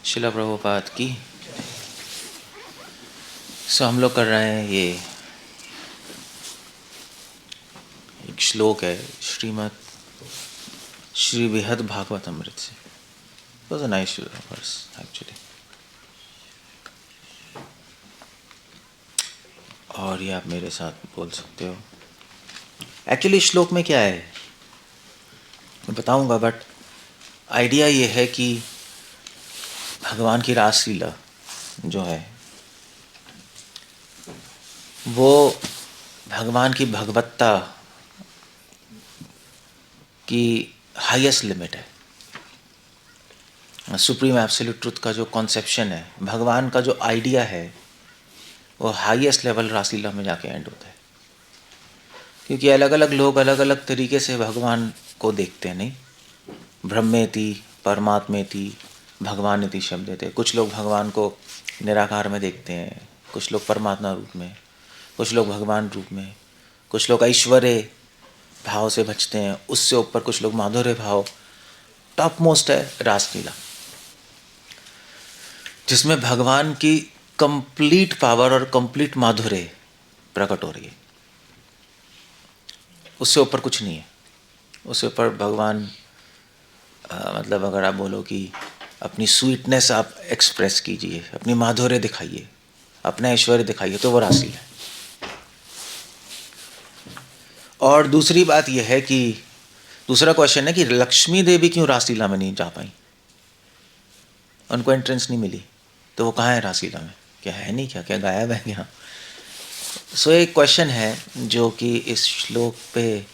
शिला प्रभुपाद की। हम लोग कर रहे हैं ये एक श्लोक है श्रीमद् श्री बृहद भागवत अमृत से। Was a nice verse actually. और ये आप मेरे साथ बोल सकते हो। एक्चुअली श्लोक में क्या है मैं बताऊंगा, बट आइडिया ये है कि भगवान की रासलीला जो है वो भगवान की भगवत्ता की हाईएस्ट लिमिट है। सुप्रीम एब्सोल्यूट ट्रुथ का जो कॉन्सेप्शन है, भगवान का जो आइडिया है, वो हाईएस्ट लेवल रासलीला में जाके एंड होता है। क्योंकि अलग अलग लोग अलग अलग तरीके से भगवान को देखते हैं। नहीं, ब्रह्मेति परमात्मेति भगवानेति शब्द थे। कुछ लोग भगवान को निराकार में देखते हैं, कुछ लोग परमात्मा रूप में, कुछ लोग भगवान रूप में, कुछ लोग ऐश्वर्य भाव से बचते हैं, उससे ऊपर कुछ लोग माधुर्य भाव। टॉप मोस्ट है रासलीला, जिसमें भगवान की कंप्लीट पावर और कंप्लीट माधुर्य प्रकट हो रही है। उससे ऊपर कुछ नहीं है। उससे ऊपर भगवान मतलब अगर आप बोलो कि अपनी स्वीटनेस आप एक्सप्रेस कीजिए, अपनी माधुर्य दिखाइए, अपना ऐश्वर्य दिखाइए, तो वो रासलीला है। और दूसरी बात यह है कि दूसरा क्वेश्चन है कि लक्ष्मी देवी क्यों रासलीला में नहीं जा पाई, उनको एंट्रेंस नहीं मिली, तो वो कहाँ है रासलीला में? क्या है नहीं, क्या क्या गायब है क्या? सो एक क्वेश्चन है जो कि इस श्लोक पे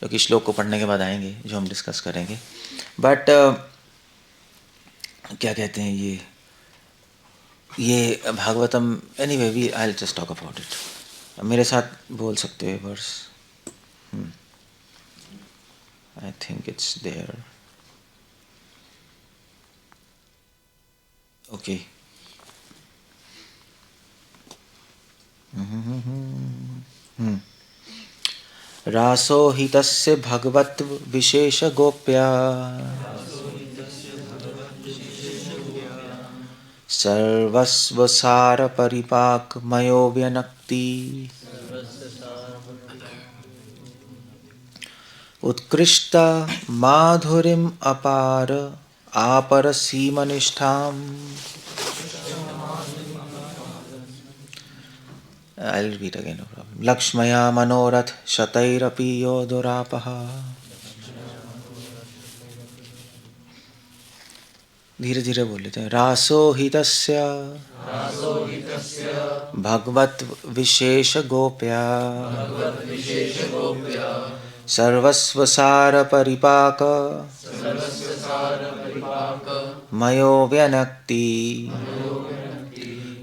जो कि श्लोक को पढ़ने के बाद आएंगे, जो हम डिस्कस करेंगे। बट क्या कहते हैं ये Bhagavatam, anyway we I will just talk about it. मेरे साथ बोल सकते हैं verse. I think it's there. Okay. रासो हि तस्य भगवत् विशेष गोप्या सर्वस्वसार परिपाक मयो व्यनक्ति उत्कृष्ट माधुरीम अपार आपर सीमनिष्ठाम। I'll repeat again, no problem. लक्ष्मया मनोरथ शतैरपि यो दुरापः। धीरे धीरे बोल लेते हैं। रासो हि तस्य भगवत् विशेष गोप्या सर्वस्वसार परिपाक मयो व्यनक्ति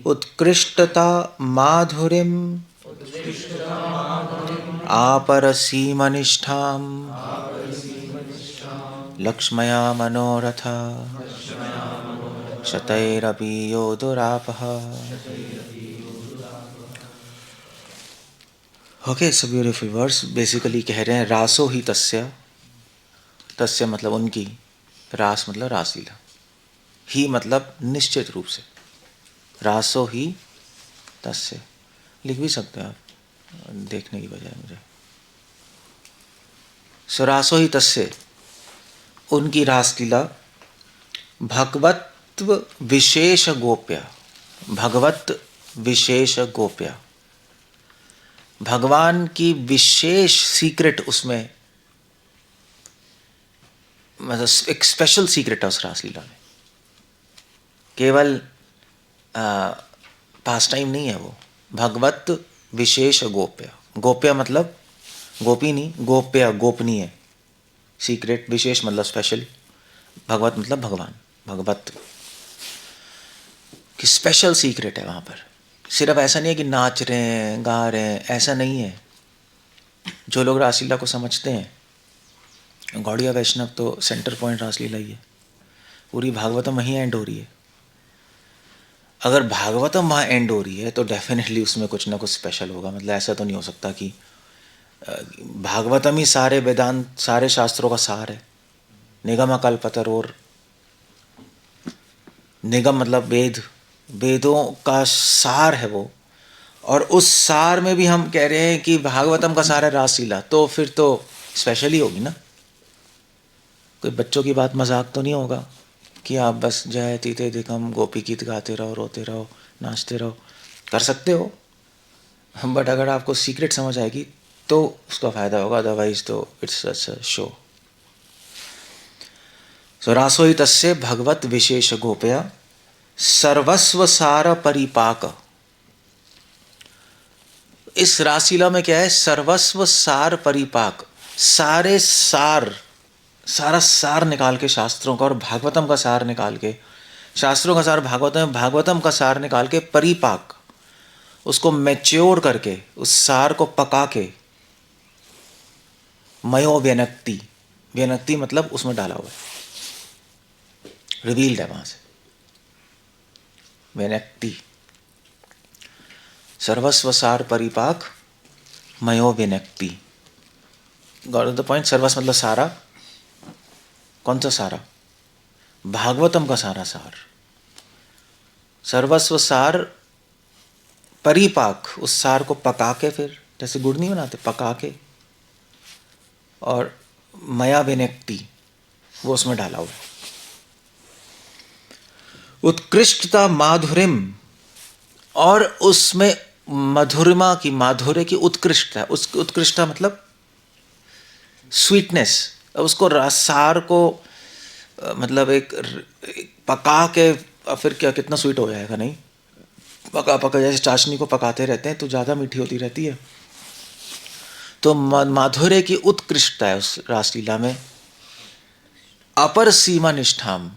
उत्कृष्टता माधुरीम आपरसीमनिष्ठाम लक्ष्मया मनोरथ शतैरपि यो दुरापः। Okay, it's a beautiful verse. Basically कह रहे हैं रासो ही तस्य, तस्य मतलब उनकी, रास मतलब रासलीला, ही मतलब निश्चित रूप से, रासो ही तस्य लिख भी सकते हैं आप देखने की बजाय मुझे। सो रासो ही तस्य उनकी रासलीला भगवत्व विशेष गोप्या, भगवत विशेष गोप्या, भगवान की विशेष सीक्रेट उसमें, मतलब एक स्पेशल सीक्रेट है उस रासलीला में। केवल पास टाइम नहीं है वो, भगवत विशेष गोप्या। गोप्या मतलब गोपी नहीं, गोप्या गोपनीय, सीक्रेट, विशेष मतलब स्पेशल, भगवत मतलब भगवान, भगवत की स्पेशल सीक्रेट है वहाँ पर। सिर्फ ऐसा नहीं है कि नाच रहे हैं गा रहे हैं, ऐसा नहीं है। जो लोग रासलीला को समझते हैं, गौड़िया वैष्णव तो सेंटर पॉइंट रासलीला ही है। पूरी भागवतम वहीं एंड हो रही है। अगर भागवतम वहाँ एंड हो रही है तो डेफिनेटली उसमें कुछ ना कुछ स्पेशल होगा। मतलब ऐसा तो नहीं हो सकता कि भागवतम ही सारे वेदांत, सारे शास्त्रों का सार है, निगम कल्पतरोर निगम मतलब वेद, वेदों का सार है वो, और उस सार में भी हम कह रहे हैं कि भागवतम का सार है रासलीला, तो फिर तो स्पेशल ही होगी ना। कोई बच्चों की बात मजाक तो नहीं होगा कि आप बस जय तीते दिकम गोपी गीत गाते रहो, रोते रहो, नाचते रहो। कर सकते हो, बट अगर आपको सीक्रेट समझ आएगी तो उसका फायदा होगा, अदरवाइज तो इट्स जस्ट अ शो। सो रासो ही तस्य भगवत विशेष गोपया सर्वस्व सार परिपाक। इस रासलीला में क्या है? सर्वस्व सार परिपाक, सारे सार, सारा सार निकाल के शास्त्रों का, और भागवतम का सार निकाल के, शास्त्रों का सार भागवतम, भागवतम का सार निकाल के परिपाक, उसको मैच्योर करके, उस सार को पका के, मयो व्यनक्ति, व्यनक्ति मतलब उसमें डाला हुआ है, रिवील्ड है वहां से, व्यनक्ति, सर्वस्व सार परिपाक मयो व्यनक्ति। Got the point. सर्वस्व मतलब सारा, कौन सा सारा? भागवतम का सारा सार, सर्वस्व सार परिपाक, उस सार को पका के, फिर जैसे गुड़ नहीं बनाते, पका के, और मया विनक्ति वो उसमें डाला हुआ है। उत्कृष्टता माधुरिम, और उसमें मधुरिमा की, माधुर्य की उत्कृष्टता, उस उत्कृष्टता मतलब स्वीटनेस, उसको सार को मतलब एक पका के, फिर क्या कितना स्वीट हो जाएगा? नहीं, पका पका, जैसे चाशनी को पकाते रहते हैं तो ज़्यादा मीठी होती रहती है। तो माधुर्य की उत्कृष्टता है उस रासलीला में। अपर सीमा निष्ठाम,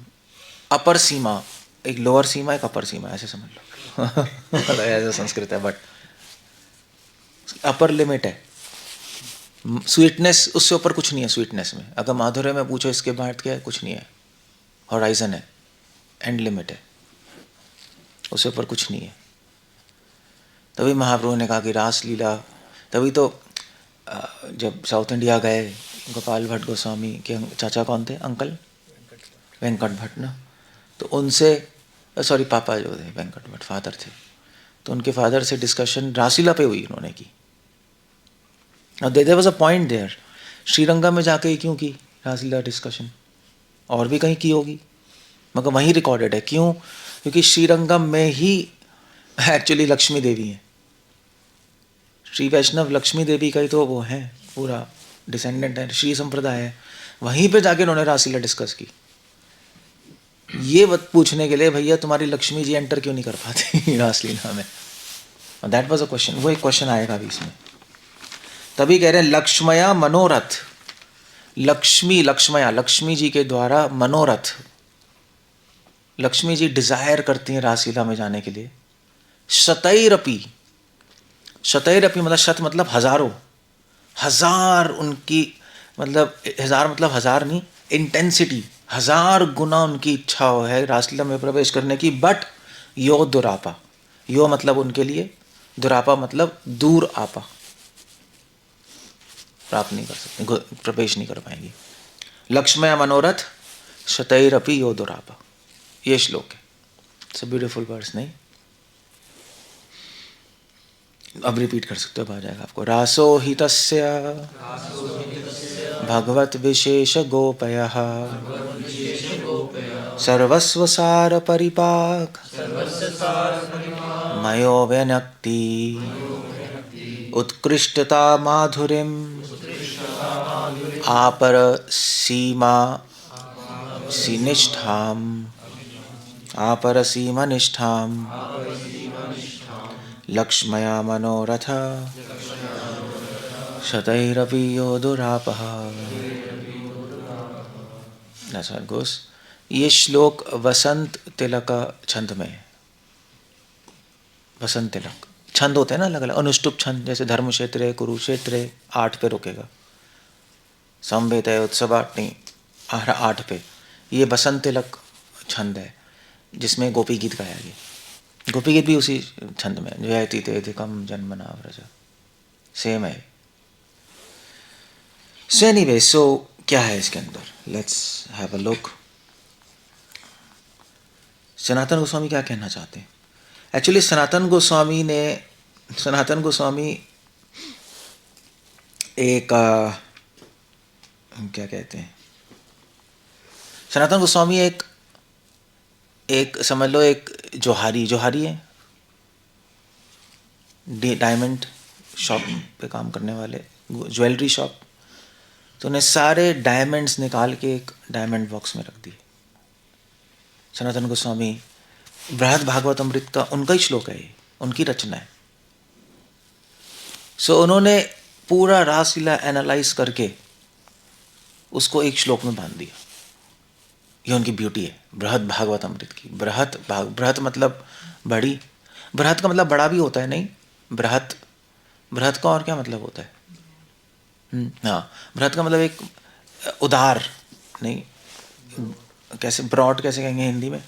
अपर सीमा, एक लोअर सीमा, एक अपर सीमा, ऐसे समझ लो ऐसा संस्कृत है, बट अपर लिमिट है। स्वीटनेस, उससे ऊपर कुछ नहीं है स्वीटनेस में। अगर माधुर्य में पूछो इसके बाद क्या है, कुछ नहीं है, हॉराइजन है, एंड लिमिट है, उससे ऊपर कुछ नहीं है। तभी महाप्रभु ने कहा कि रासलीला, तभी तो जब साउथ इंडिया गए, गोपाल भट्ट गोस्वामी के चाचा कौन थे? अंकल वेंकट भट्ट ना, तो उनसे, सॉरी पापा जो थे वेंकट भट्ट, फादर थे, तो उनके फादर से डिस्कशन रासलीला पे हुई उन्होंने की। और there was a point there, Srirangam में जाके ही क्यों की रासलीला डिस्कशन? और भी कहीं की होगी, मगर वहीं रिकॉर्डेड है। क्यों? क्योंकि श्रीरंगम में ही एक्चुअली लक्ष्मी देवी है, श्री वैष्णव लक्ष्मी देवी का ही तो वो है, पूरा डिसेंडेंट है, श्री संप्रदाय है। वहीं पे जाके उन्होंने रासलीला डिस्कस की, ये बात पूछने के लिए भैया तुम्हारी लक्ष्मी जी एंटर क्यों नहीं कर पाती रासलीला में। दैट वाज अ क्वेश्चन, वो एक क्वेश्चन आएगा अभी इसमें। तभी कह रहे हैं लक्ष्मया मनोरथ, लक्ष्मी, लक्ष्मया लक्ष्मी जी के द्वारा मनोरथ, लक्ष्मी जी डिजायर करती हैं रासलीला में जाने के लिए। शतैरपि, शतैरपि मतलब शत मतलब हजारों, हजार उनकी, मतलब हजार मतलब हजार नहीं, इंटेंसिटी, हजार गुना उनकी इच्छा है रासलीला में प्रवेश करने की। बट यो दुरापा, यो मतलब उनके लिए, दुरापा मतलब दूर आपा, प्राप्त नहीं कर सकते, प्रवेश नहीं कर पाएंगी। लक्ष्मया मनोरथ शतैरपि यो दुरापा, ये श्लोक है। इट्स अ ब्यूटीफुल वर्स, नहीं? अब रिपीट कर सकते हो, आ जाएगा आपको। रासो हितस्य भगवत विशेष गोपयः सर्वस्व सार परिपाक मयो व्यनक्ति उत्कृष्टता माधुरीम आपर सीमा निष्ठाम, आपर सीमा निष्ठाम लक्ष्मया मनोरथ शतैरपि यो दुरापः। ऐसा गोस। ये श्लोक वसंत तिलक छंद में है। वसंत तिलक छंद होते हैं ना अलग अलग, अनुष्टुप छंद, जैसे धर्म क्षेत्र, कुरुक्षेत्र 8 पे रुकेगा, संवेद है उत्सवाटनी 8 पे। ये बसंत तिलक छंद है जिसमें गोपी गीत गाया गया। गोपी गीत भी उसी छंद में, जयति तेधिकम जन्मना व्रज, सेम है। सो एनीवे, सो क्या है इसके अंदर, let's have a look. Sanatan Goswami क्या कहना चाहते हैं? एक्चुअली सनातन गोस्वामी एक क्या कहते हैं, सनातन गोस्वामी एक समझ लो एक जोहारी है, डायमंड शॉप पे काम करने वाले, ज्वेलरी शॉप। तो उन्हें सारे डायमंड्स निकाल के एक डायमंड बॉक्स में रख दिए। सनातन गोस्वामी बृहद भागवत अमृत का उनका ही श्लोक है, ये उनकी रचना है। सो उन्होंने पूरा रासलीला एनालाइज करके उसको एक श्लोक में बांध दिया। ये उनकी ब्यूटी है बृहद भागवत अमृत की। बृहत मतलब बड़ी, बृहत का मतलब बड़ा भी होता है, नहीं बृहत का और क्या मतलब होता है? हाँ, बृहत का मतलब एक उदार, नहीं कैसे ब्रॉड कैसे कहेंगे हिंदी में?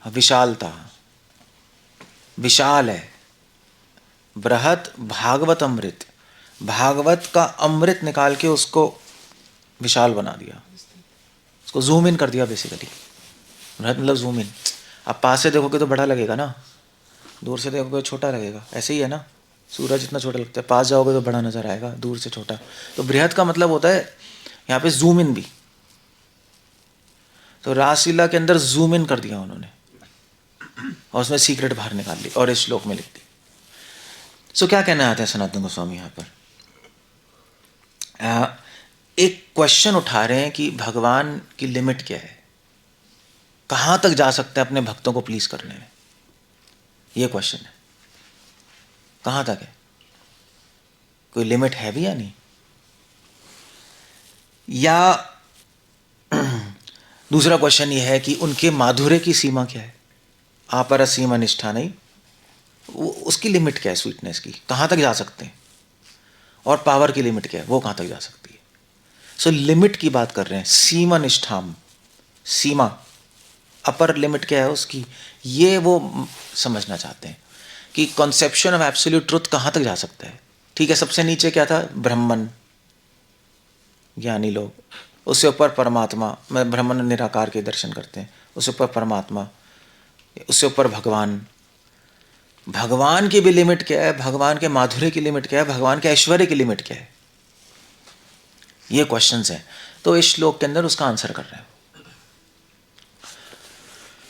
विशालता, विशाल है। बृहत भागवत अमृत, भागवत का अमृत निकाल के उसको विशाल बना दिया, उसको जूम इन कर दिया बेसिकली। बृहत मतलब जूम इन। आप पास से देखोगे तो बड़ा लगेगा ना, दूर से देखोगे तो छोटा लगेगा, ऐसे ही है ना। सूरज इतना छोटा लगता है, पास जाओगे तो बड़ा नजर आएगा, दूर से छोटा। तो बृहत का मतलब होता है यहाँ पे जूम इन भी। तो रासलीला के अंदर जूम इन कर दिया उन्होंने और उसमें सीक्रेट बाहर निकाल ली और इस श्लोक में लिख दी। सो क्या कहना चाहते हैं सनातन गोस्वामी यहाँ पर? एक क्वेश्चन उठा रहे हैं कि भगवान की लिमिट क्या है, कहाँ तक जा सकते हैं अपने भक्तों को प्लीज करने में। ये क्वेश्चन है, कहाँ तक है, कोई लिमिट है भी या नहीं? या दूसरा क्वेश्चन ये है कि उनके माधुर्य की सीमा क्या है, आपर सीमा निष्ठा नहीं, उसकी लिमिट क्या है, स्वीटनेस की कहाँ तक जा सकते हैं, और पावर की लिमिट क्या है, वो कहाँ तक जा सकती है। सो लिमिट की बात कर रहे हैं, सीमा निष्ठाम, सीमा अपर लिमिट क्या है उसकी, ये वो समझना चाहते हैं कि कॉन्सेप्शन ऑफ एब्सोल्यूट ट्रुथ कहाँ तक जा सकता है। ठीक है, सबसे नीचे क्या था? ब्राह्मण ज्ञानी लोग, उससे ऊपर परमात्मा, मैं ब्राह्मण निराकार के दर्शन करते हैं, उससे ऊपर परमात्मा, उससे ऊपर भगवान। भगवान की भी लिमिट क्या है, भगवान के माधुर्य की लिमिट क्या है, भगवान के ऐश्वर्य की लिमिट क्या है, ये क्वेश्चंस हैं। तो इस श्लोक के अंदर उसका आंसर कर रहे हैं।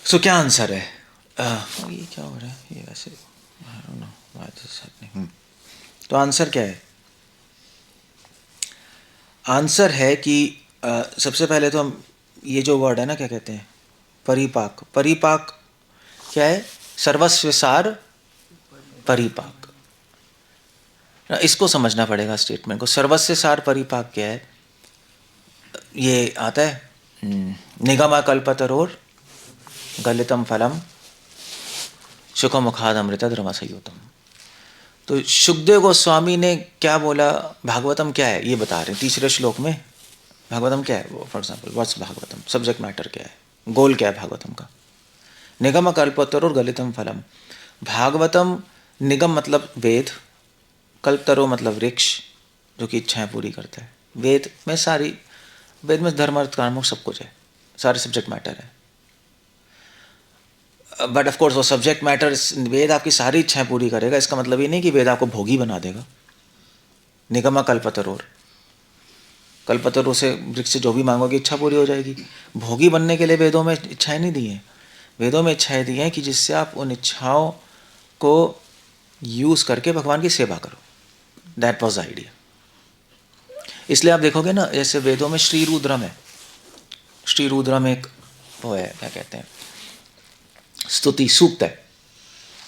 सो क्या आंसर है? ये क्या हो रहा है, ये वैसे तो आंसर क्या है? आंसर है कि सबसे पहले तो हम ये जो वर्ड है ना, क्या कहते हैं, परिपाक। परिपाक क्या है? सर्वस्व सार परिपाक। इसको समझना पड़ेगा स्टेटमेंट को। सर्वस्व सार परिपाक क्या है? ये आता है निगम कल्पतरोर गलितम फलम सुखमुखाद अमृत रमसयुतम। तो सुखदेव गोस्वामी ने क्या बोला, भागवतम क्या है ये बता रहे हैं तीसरे श्लोक में। भागवतम क्या है? For example what's Bhagavatam, subject matter क्या है, गोल क्या है भागवतम का? निगम कल्पतरो गलितम फलम। भागवतम निगम मतलब वेद, कल्पतरो मतलब वृक्ष जो कि इच्छाएं पूरी करता है। वेद में धर्म अर्थ काम सब कुछ है, सारे सब्जेक्ट मैटर है। बट ऑफ कोर्स वो सब्जेक्ट मैटर, वेद आपकी सारी इच्छाएं पूरी करेगा, इसका मतलब ये नहीं कि वेद आपको भोगी बना देगा। निगमा कल्पतरोर, कल्पतरों से वृक्ष से जो भी मांगोगे इच्छा पूरी हो जाएगी। भोगी बनने के लिए वेदों में इच्छाएं नहीं दी हैं, वेदों में इच्छाएं दी हैं कि जिससे आप उन इच्छाओं को यूज करके भगवान की सेवा करो। That was the idea. इसलिए आप देखोगे ना, जैसे वेदों में श्री रुद्रम है, श्री रुद्रम एक वो है, क्या कहते हैं, स्तुति सूक्त है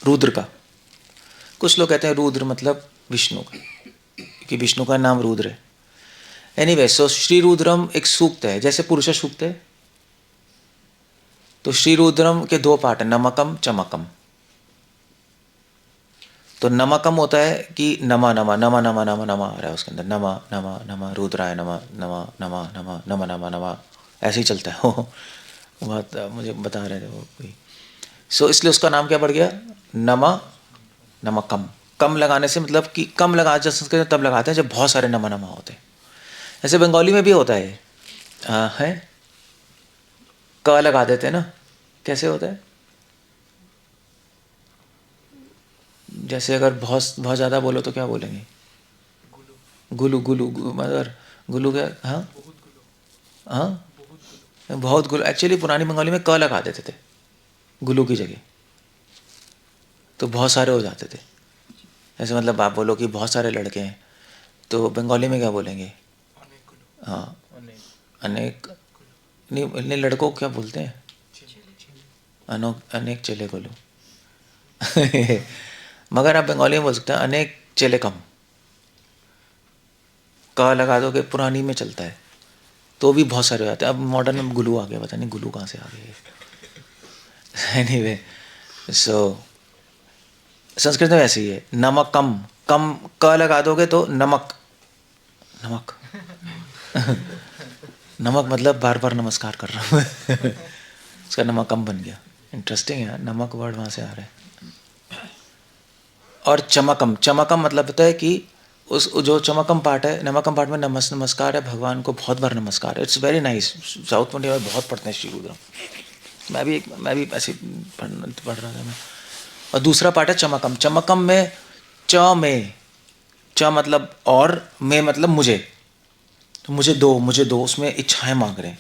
रुद्र का। कुछ लोग कहते हैं रुद्र मतलब विष्णु का, कि विष्णु का नाम रुद्र है। एनीवे, सो श्री रुद्रम एक सूक्त है, जैसे पुरुष सूक्त है। तो श्री रुद्रम के दो पार्ट है, नमकम चमकम। तो नमकम होता है कि नमा नमा नमा नमा नमा नमा आ रहा है उसके अंदर, नमा नमा नमा रुद्राय नमा नमा नमा नमा नमा नमा नमा, ऐसे ही चलता है वो बात मुझे बता रहे थे वो कोई। सो इसलिए उसका नाम क्या पड़ गया, नमा नमकम। कम लगाने से मतलब कि कम लगा, जब संस्कृत में तब लगाते हैं जब बहुत सारे नमा नमा होते हैं। ऐसे बंगाली में भी होता है क लगा देते हैं ना, कैसे होता है? जैसे अगर बहुत बहुत ज़्यादा बोलो तो क्या बोलेंगे? गुलू गुलू मतलब गुलू क्या? हाँ हाँ, बहुत गुलू। एक्चुअली पुरानी बंगाली में क लगा देते थे गुलू की जगह, तो बहुत सारे हो जाते थे। ऐसे मतलब आप बोलो कि बहुत सारे लड़के हैं, तो बंगाली में क्या बोलेंगे? हाँ, अनेक नहीं, नहीं लड़कों को क्या बोलते हैं? अनेक चले गुलू। मगर आप बंगाली में बोल सकते हैं अनेक चले कम। क लगा दो कि पुरानी में चलता है तो भी बहुत सारे हो जाते हैं। अब मॉडर्न में गुलू आ गया, पता नहीं गुलू कहाँ से आ गए। एनीवे, सो संस्कृत में ऐसे ही है। नमक कम, कम क लगा दोगे तो नमक, नमक। नमक मतलब बार बार नमस्कार कर रहा हूँ। उसका नमक कम बन गया। इंटरेस्टिंग है, नमक वर्ड वहाँ से आ रहा है। और चमकम, चमकम मतलब होता है कि उस जो चमकम पार्ट है, नमकम पार्ट में नमस्कार है, भगवान को बहुत बार नमस्कार है। It's very nice. South India में बहुत पढ़ते हैं श्री रुद्रम। मैं भी ऐसे पढ़ रहा था मैं। और दूसरा पार्ट है चमकम। चमकम में च मतलब और, में मतलब मुझे, तो मुझे दो उसमें इच्छाएं मांग रहे हैं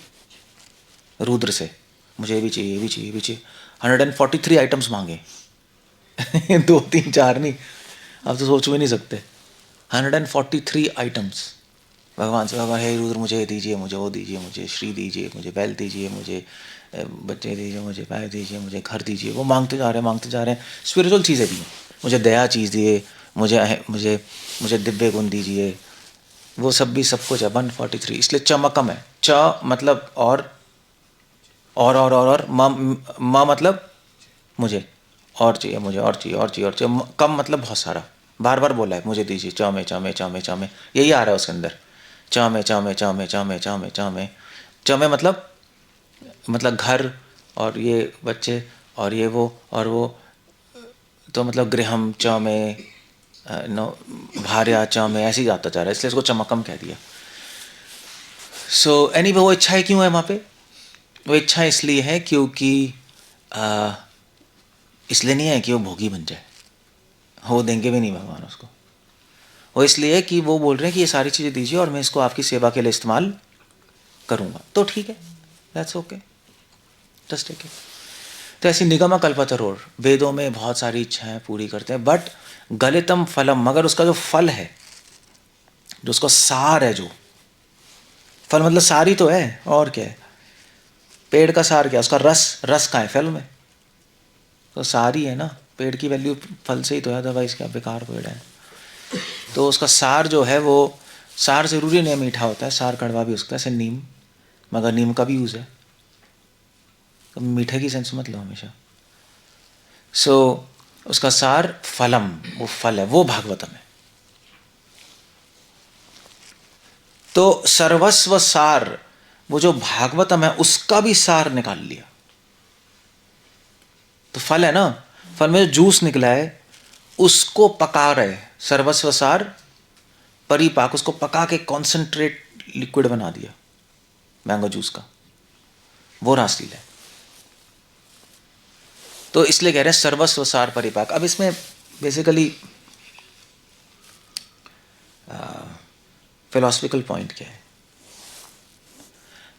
रुद्र से, मुझे ये भी चाहिए, ये भी चाहिए, ये भी चाहिए। 143 आइटम्स मांगे। 2 3 4 नहीं, आप तो सोच भी नहीं सकते। 143 आइटम्स भगवान से, भगवान हे रुद्र मुझे दीजिए, मुझे वो दीजिए, मुझे श्री दीजिए, मुझे बैल दीजिए, मुझे बच्चे दीजिए, मुझे पैर दीजिए, मुझे घर दीजिए। वो मांगते जा रहे हैं। स्पिरिचुअल चीज़ें दी, मुझे दया चीज़ दिए, मुझे मुझे दिव्य गुण दीजिए। वो सब भी सब कुछ है। 143, इसलिए चमकम है। च मतलब और म मतलब मुझे और चाहिए, मुझे और चाहिए, और चाहिए, और चाहिए। कम मतलब बहुत सारा, बार बार बोला है मुझे दीजिए। च में च में च में च में, यही आ रहा है उसके अंदर। च में च में च में च में च में च में च में मतलब घर और ये बच्चे और ये वो और वो, तो मतलब गृहम च में, नो भार्या च में, ऐसे ही जाता जा रहा है, इसलिए इसको चमकम कह दिया। सो एनीवे, वो इच्छाएं क्यों है वहाँ पे? वो इच्छा इसलिए है क्योंकि इसलिए नहीं है कि वो भोगी बन जाए, हो देंगे भी नहीं भगवान उसको। वो इसलिए कि वो बोल रहे हैं कि ये सारी चीज़ें दीजिए और मैं इसको आपकी सेवा के लिए इस्तेमाल करूँगा, तो ठीक है, that's okay, just take it. तो ऐसी निगम कल्पतरोर, वेदों में बहुत सारी इच्छाएं पूरी करते हैं, बट गलितम फलम, मगर उसका जो फल है, जो उसका सार है, जो फल मतलब सार ही तो है, और क्या है? पेड़ का सार क्या? उसका रस, रस का है फल में, तो सार ही है ना। पेड़ की वैल्यू फल से ही तो है, अदरवाइज क्या बेकार पेड़ है। तो उसका सार जो है, वो सार जरूरी नहीं मीठा होता है, सार कड़वा भी हो सकता है, जैसे नीम, मगर नीम का भी यूज़ है, तो मीठे की सेंस मत लो हमेशा। सो उसका सार फलम, वो फल है, वो भागवतम है। तो सर्वस्व सार, वो जो भागवतम है उसका भी सार निकाल लिया। तो फल है ना, फल में जो जूस निकला है उसको पका रहे, सर्वस्व सार परिपाक, उसको पका के कॉन्सेंट्रेट लिक्विड बना दिया मैंगो जूस का, वो रासलीला है। तो इसलिए कह रहे हैं सर्वस्व सार परिपाक। अब इसमें बेसिकली फिलोसफिकल पॉइंट क्या है?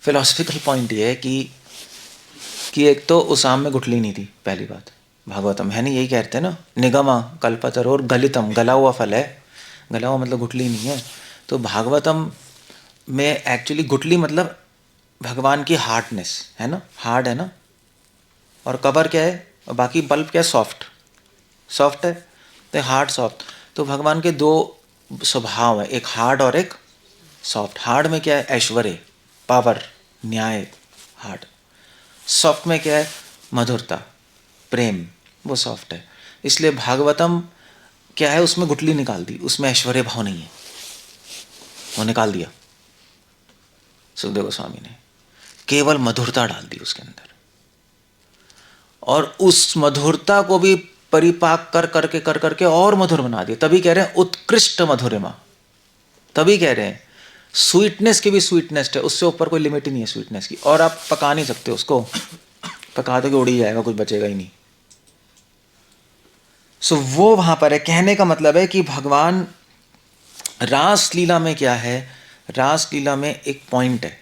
फिलोसफिकल पॉइंट ये है कि एक तो उस आम में गुठली नहीं थी, पहली बात। भागवतम है नहीं, यही कहते हैं ना, निगमा कल्पतर और गलितम, गला हुआ फल है, गला हुआ मतलब गुठली नहीं है। तो भागवतम में एक्चुअली गुठली मतलब भगवान की हार्डनेस है ना, हार्ड है ना, और कवर क्या है, और बाकी बल्ब क्या है, सॉफ्ट, सॉफ्ट है, तो हार्ड सॉफ्ट। तो भगवान के दो स्वभाव है, एक हार्ड और एक सॉफ्ट। हार्ड में क्या है, ऐश्वर्य, पावर, न्याय, हार्ड। सॉफ्ट में क्या है, मधुरता, प्रेम, वो सॉफ्ट है। इसलिए भागवतम क्या है, उसमें गुठली निकाल दी, उसमें ऐश्वर्य भाव नहीं है, वो निकाल दिया सुखदेव गोस्वामी ने, केवल मधुरता डाल दी उसके अंदर, और उस मधुरता को भी परिपाक कर करके और मधुर बना दिया। तभी कह रहे हैं उत्कृष्ट मधुरिमा, तभी कह रहे हैं स्वीटनेस की भी स्वीटनेस है, उससे ऊपर कोई लिमिट ही नहीं है स्वीटनेस की, और आप पका नहीं सकते उसको, पका दोगे उड़ ही जाएगा, कुछ बचेगा ही नहीं। सो वो वहां पर है। कहने का मतलब है कि भगवान रास लीला में क्या है, रास लीला में एक पॉइंट है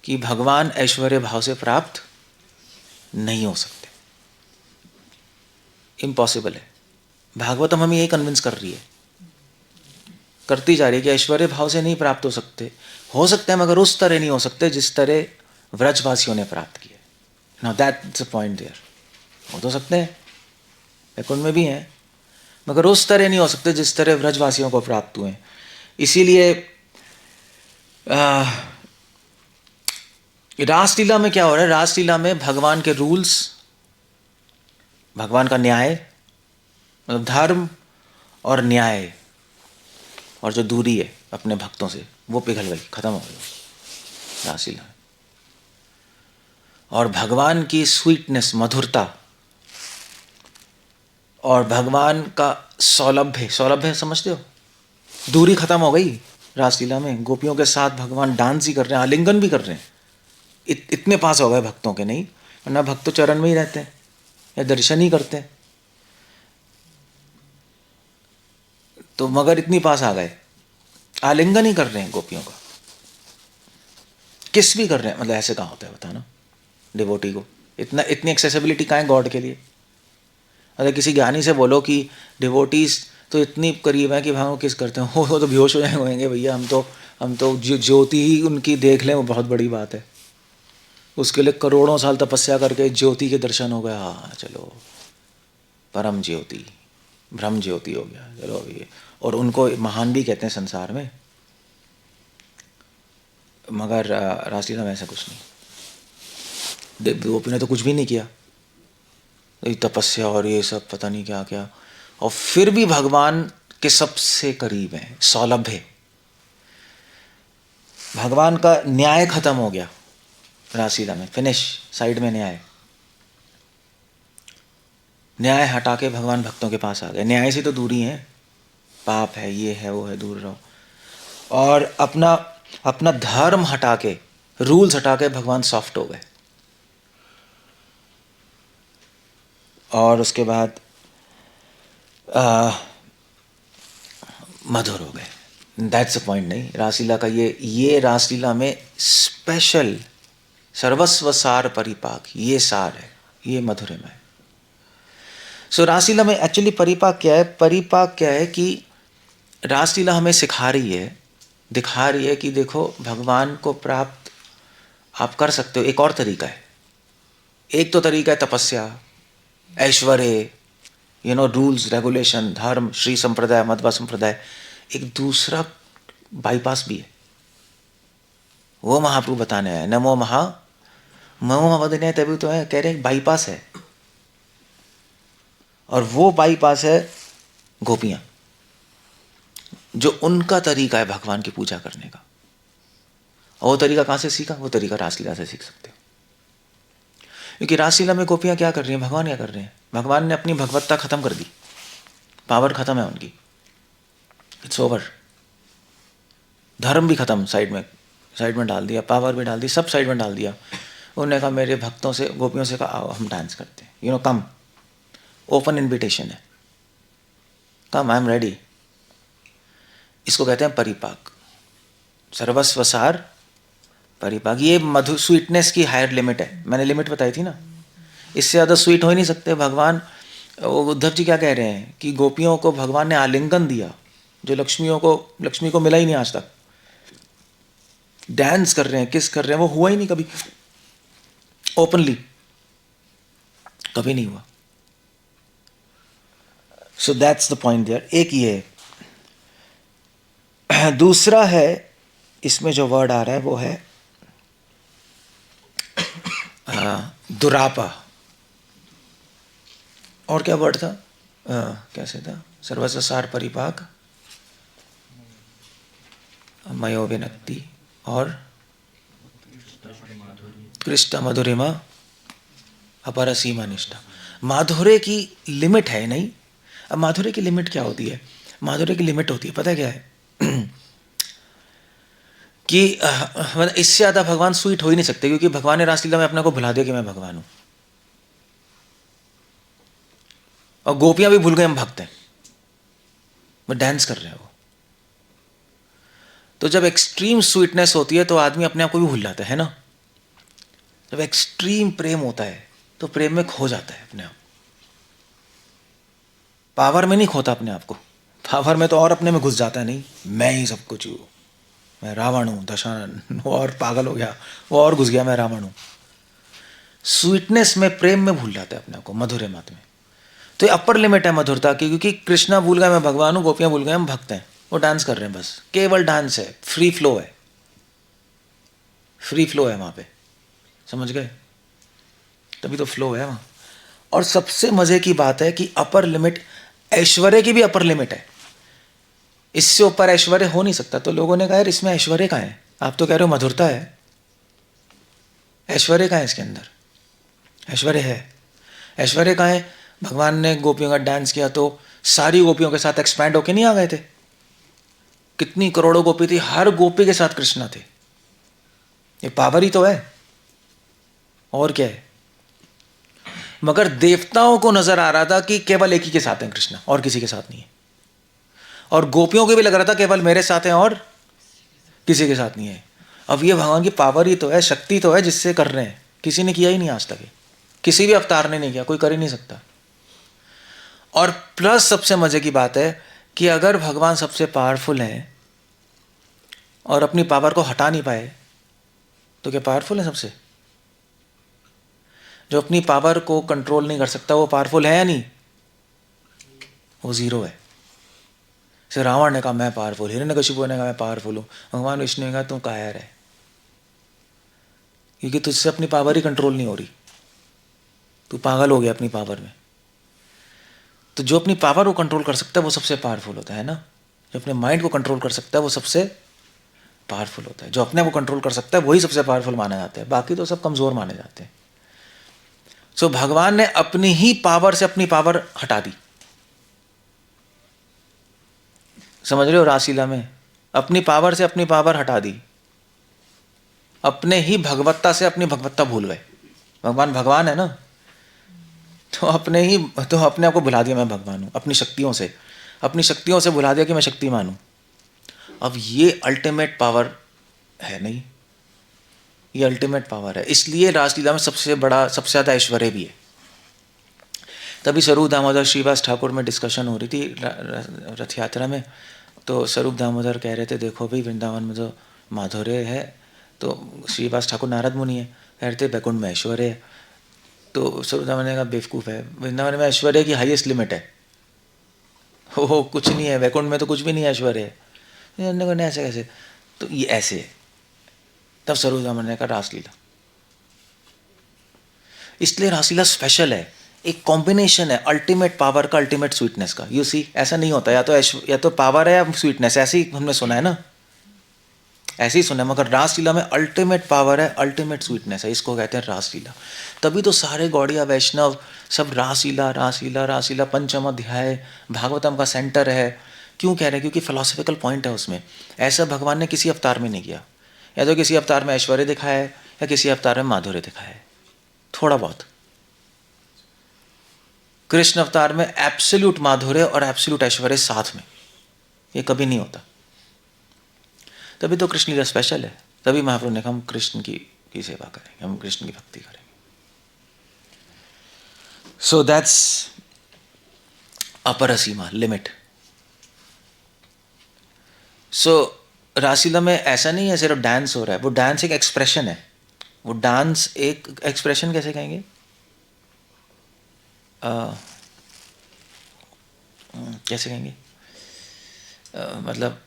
कि भगवान ऐश्वर्य भाव से प्राप्त नहीं हो सकते, इम्पॉसिबल है। भागवतम हमें यही कन्विंस कर रही है, करती जा रही है कि ऐश्वर्य भाव से नहीं प्राप्त हो सकते हैं मगर उस तरह नहीं हो सकते जिस तरह व्रजवासियों ने प्राप्त किए। Now that's the point there. हो तो सकते हैं, वैकुंठ में भी हैं, मगर उस तरह नहीं हो सकते जिस तरह व्रजवासियों को प्राप्त हुए। इसीलिए रासलीला में क्या हो रहा है, रासलीला में भगवान के रूल्स, भगवान का न्याय, मतलब धर्म और न्याय, और जो दूरी है अपने भक्तों से वो पिघल गई, खत्म हो गई रासलीला। और भगवान की स्वीटनेस, मधुरता, और भगवान का सौलभ्य, सौलभ्य समझते हो, दूरी खत्म हो गई रासलीला में। गोपियों के साथ भगवान डांस ही कर रहे हैं, आलिंगन भी कर रहे हैं, इतने पास हो गए भक्तों के। नहीं, वरना भक्त तो चरण में ही रहते हैं या दर्शन ही करते हैं, तो मगर इतनी पास आ गए, आलिंगन ही कर रहे हैं गोपियों का, किस भी कर रहे हैं। मतलब ऐसे कहाँ होता है बताना डिवोटी को, इतनी एक्सेसिबिलिटी कहाँ है गॉड के लिए। अगर किसी ज्ञानी से बोलो कि डिवोटीज तो इतनी करीब है कि भाव किस करते हैं, वो तो बेहोश हो जाएंगे भैया, हम तो ज्योति ही उनकी देख लें वो बहुत बड़ी बात है। उसके लिए करोड़ों साल तपस्या करके ज्योति के दर्शन हो गया, हाँ चलो परम ज्योति, ब्रह्म ज्योति हो गया, चलो अभी। और उनको महान भी कहते हैं संसार में, मगर रासलीला में ऐसा कुछ नहीं। गोपी ने तो कुछ भी नहीं किया, तपस्या और ये सब पता नहीं क्या क्या, और फिर भी भगवान के सबसे करीब है, सौलभ्य। भगवान का न्याय खत्म हो गया रासलीला में, फिनिश, साइड में न्याय हटा के भगवान भक्तों के पास आ गए। न्याय से तो दूरी है, पाप है, ये है, वो है, दूर रहो। और अपना धर्म हटा के, रूल्स हटा के भगवान सॉफ्ट हो गए, और उसके बाद मधुर हो गए। That's the point. नहीं, रासलीला का ये रासलीला में स्पेशल सर्वस्व सार परिपाक, ये सार है, ये मधुरिमा है। सो रासलीला में एक्चुअली परिपाक क्या है, परिपाक क्या है कि रासलीला हमें सिखा रही है, दिखा रही है कि देखो भगवान को प्राप्त आप कर सकते हो। एक और तरीका है, एक तो तरीका है तपस्या, ऐश्वर्य, रूल्स रेगुलेशन, धर्म, श्री संप्रदाय, मध्वा संप्रदाय। एक दूसरा बाईपास भी है, वो महाप्रभु बताने आए, नमो महावदने, तभी तो है, कह रहे हैं बाईपास है, और वो बाईपास है गोपियां, जो उनका तरीका है भगवान की पूजा करने का। और वो तरीका कहाँ से सीखा, वो तरीका रासलीला से सीख सकते हो। क्योंकि रासलीला में गोपियां क्या कर रही हैं, भगवान क्या कर रहे हैं, भगवान ने अपनी भगवत्ता खत्म कर दी, पावर खत्म है उनकी, इट्स ओवर। धर्म भी खत्म, साइड में डाल दिया, पावर भी डाल दी, सब साइड में डाल दिया। उन्होंने कहा मेरे भक्तों से, गोपियों से कहा आओ हम डांस करते हैं, कम, ओपन इन्विटेशन है, कम, आई एम रेडी। इसको कहते हैं परिपाक, सर्वस्व सार परिपाक। ये मधु स्वीटनेस की हायर लिमिट है, मैंने लिमिट बताई थी ना, इससे ज़्यादा स्वीट हो ही नहीं सकते भगवान। उद्धव जी क्या कह रहे हैं कि गोपियों को भगवान ने आलिंगन दिया, जो लक्ष्मी को मिला ही नहीं आज तक। डांस कर रहे हैं, किस कर रहे हैं, वो हुआ ही नहीं कभी ओपनली, कभी नहीं हुआ। So that's the point there. एक ये है। दूसरा है, इसमें जो वर्ड आ रहा है वो है दुरापा। और क्या वर्ड था, कैसे था, सर्वस्व सार परिपाक, मयो विनक्ति, और कृष्ण मधुरिमा, अपर सीमा निष्ठा। माधुर्य की लिमिट है नहीं। अब माधुर्य की लिमिट क्या होती है, माधुर्य की लिमिट होती है पता है क्या है कि मतलब इससे ज़्यादा भगवान स्वीट हो ही नहीं सकते, क्योंकि भगवान ने रासलीला में अपने को भुला दिया कि मैं भगवान हूँ, और गोपियां भी भूल गए हम भक्त हैं, वो डांस कर रहे हैं वो। तो जब एक्सट्रीम स्वीटनेस होती है तो आदमी अपने आप को भी भूल जाता है ना। जब एक्सट्रीम प्रेम होता है तो प्रेम में खो जाता है अपने आप, पावर में नहीं खोता अपने आप को। पावर में तो और अपने में घुस जाता है, नहीं मैं ही सब कुछ हूँ, मैं रावण हूँ, दशानन, वो और पागल हो गया, वो और घुस गया मैं रावण हूँ। स्वीटनेस में, प्रेम में भूल जाता है अपने आप को, मधुर मत में। तो ये अपर लिमिट है मधुरता की, क्योंकि कृष्णा भूल गए मैं भगवान हूँ, गोपियाँ भूल गए हम भक्त हैं, वो डांस कर रहे हैं बस, केवल डांस है, फ्री फ्लो है, फ्री फ्लो है वहाँ पे, समझ गए? तभी तो फ्लो है वहाँ। और सबसे मजे की बात है कि अपर लिमिट, ऐश्वर्य की भी अपर लिमिट है, इससे ऊपर ऐश्वर्य हो नहीं सकता। तो लोगों ने कहा यार इसमें ऐश्वर्य कहाँ है, आप तो कह रहे हो मधुरता है, ऐश्वर्य कहाँ है इसके अंदर? ऐश्वर्य है, ऐश्वर्य कहाँ है? भगवान ने गोपियों का डांस किया तो सारी गोपियों के साथ एक्सपैंड होके नहीं आ गए थे? कितनी करोड़ों गोपी थी, हर गोपी के साथ कृष्णा थे, ये पावर ही तो है, और क्या है? मगर देवताओं को नजर आ रहा था कि केवल एक ही के साथ है कृष्णा, और किसी के साथ नहीं है, और गोपियों को भी लग रहा था केवल मेरे साथ है और किसी के साथ नहीं है। अब ये भगवान की पावर ही तो है, शक्ति तो है जिससे कर रहे हैं, किसी ने किया ही नहीं आज तक, किसी भी अवतार ने नहीं किया, कोई कर ही नहीं सकता। और प्लस सबसे मजे की बात है कि अगर भगवान सबसे पावरफुल है और अपनी पावर को हटा नहीं पाए तो क्या पावरफुल है सबसे? जो अपनी पावर को कंट्रोल नहीं कर सकता वो पावरफुल है या नहीं? वो जीरो है। से रावण ने कहा मैं पावरफुल, हिरण्यकशिपु ने कहा मैं पावरफुल हूँ, भगवान विष्णु ने कहा तू कायर है, क्योंकि तुझसे अपनी पावर ही कंट्रोल नहीं हो रही, तू पागल हो गया अपनी पावर में। तो जो अपनी पावर को कंट्रोल कर सकता है वो सबसे पावरफुल होता है ना। जो अपने माइंड को कंट्रोल कर सकता है वो सबसे पावरफुल होता है, जो अपने को कंट्रोल कर सकता है वही सबसे पावरफुल माना जाता है, बाकी तो सब कमजोर माने जाते हैं। सो भगवान ने अपनी ही पावर से अपनी पावर हटा दी, समझ रहे हो? रासलीला में अपनी पावर से अपनी पावर हटा दी, अपने ही भगवत्ता से अपनी भगवत्ता भूल गए। भगवान भगवान है ना, तो अपने आप को भुला दिया मैं भगवान हूँ, अपनी शक्तियों से भुला दिया कि मैं शक्तिमान हूँ। अब ये अल्टीमेट पावर है नहीं, ये अल्टीमेट पावर है, इसलिए रासलीला में सबसे बड़ा, सबसे ज़्यादा ऐश्वर्य भी है। तभी स्वरूप दामोदर श्रीवास ठाकुर में डिस्कशन हो रही थी रथ यात्रा में, तो स्वरूप दामोदर कह रहे थे देखो भाई वृंदावन में जो माधुर्य है, तो श्रीवास ठाकुर नारद मुनि है, कह रहे थे बैकुंठ में ऐश्वर्य है। तो स्वरूप दामोदर ने कहा बेवकूफ़ है, वृंदावन में ऐश्वर्य की हाईएस्ट लिमिट है, हो कुछ नहीं है, बैकुंठ में तो कुछ भी नहीं है ऐश्वर्य है। ऐसे कैसे? तो ये ऐसे है। तब स्वरूप दामोदर ने कहा रासलीला, इसलिए रासलीला स्पेशल है, एक कॉम्बिनेशन है अल्टीमेट पावर का, अल्टीमेट स्वीटनेस का। यू सी, ऐसा नहीं होता या तो पावर है या स्वीटनेस, ऐसे ही हमने सुना है ना, ऐसे ही सुना है। मगर रासलीला में अल्टीमेट पावर है, अल्टीमेट स्वीटनेस है, इसको कहते हैं रासलीला। तभी तो सारे गौड़िया वैष्णव सब रासलीला रासलीला रासलीला, पंचम अध्याय भागवतम का सेंटर है। क्यों कह रहे हैं? क्योंकि फिलोसफिकल पॉइंट है उसमें। ऐसा भगवान ने किसी अवतार में नहीं किया, या तो किसी अवतार में ऐश्वर्य दिखाया है या किसी अवतार में माधुर्य दिखाया है, थोड़ा बहुत। कृष्ण अवतार में एब्सोल्यूट माधुर्य और एब्सोल्यूट ऐश्वर्य साथ में, ये कभी नहीं होता। तभी तो कृष्ण लीला स्पेशल है, तभी महाप्रभु ने कहा हम कृष्ण की सेवा करेंगे, हम कृष्ण की भक्ति करेंगे। So that's upper Seema, limit. सो रासलीला में ऐसा नहीं है सिर्फ डांस हो रहा है, वो डांस एक एक्सप्रेशन है, वो डांस एक एक्सप्रेशन कैसे कहेंगे, कैसे कहेंगे, मतलब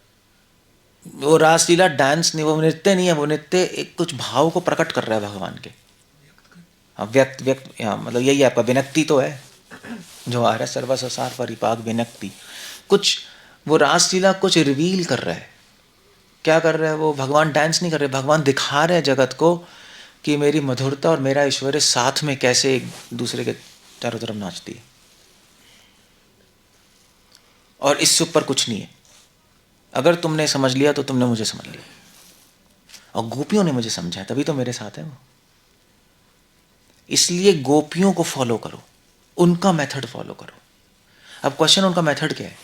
वो रासलीला डांस नहीं, वो नृत्य नहीं है, वो नृत्य एक कुछ भाव को प्रकट कर रहा है भगवान के। हाँ, व्यक्त हाँ, मतलब यही आपका विनक्ति तो है जो आ रहा है, सर्वसंसार परिपाक विनक्ति। कुछ वो रासलीला कुछ रिवील कर रहा है। क्या कर रहा है वो? भगवान डांस नहीं कर रहे, भगवान दिखा रहे हैं जगत को कि मेरी मधुरता और मेरा ऐश्वर्य साथ में कैसे एक दूसरे के चारों तरफ नाचती है, और इससे ऊपर कुछ नहीं है। अगर तुमने समझ लिया तो तुमने मुझे समझ लिया। और गोपियों ने मुझे समझाया, तभी तो मेरे साथ है वो। इसलिए गोपियों को फॉलो करो, उनका मेथड फॉलो करो। अब क्वेश्चन, उनका मेथड क्या है?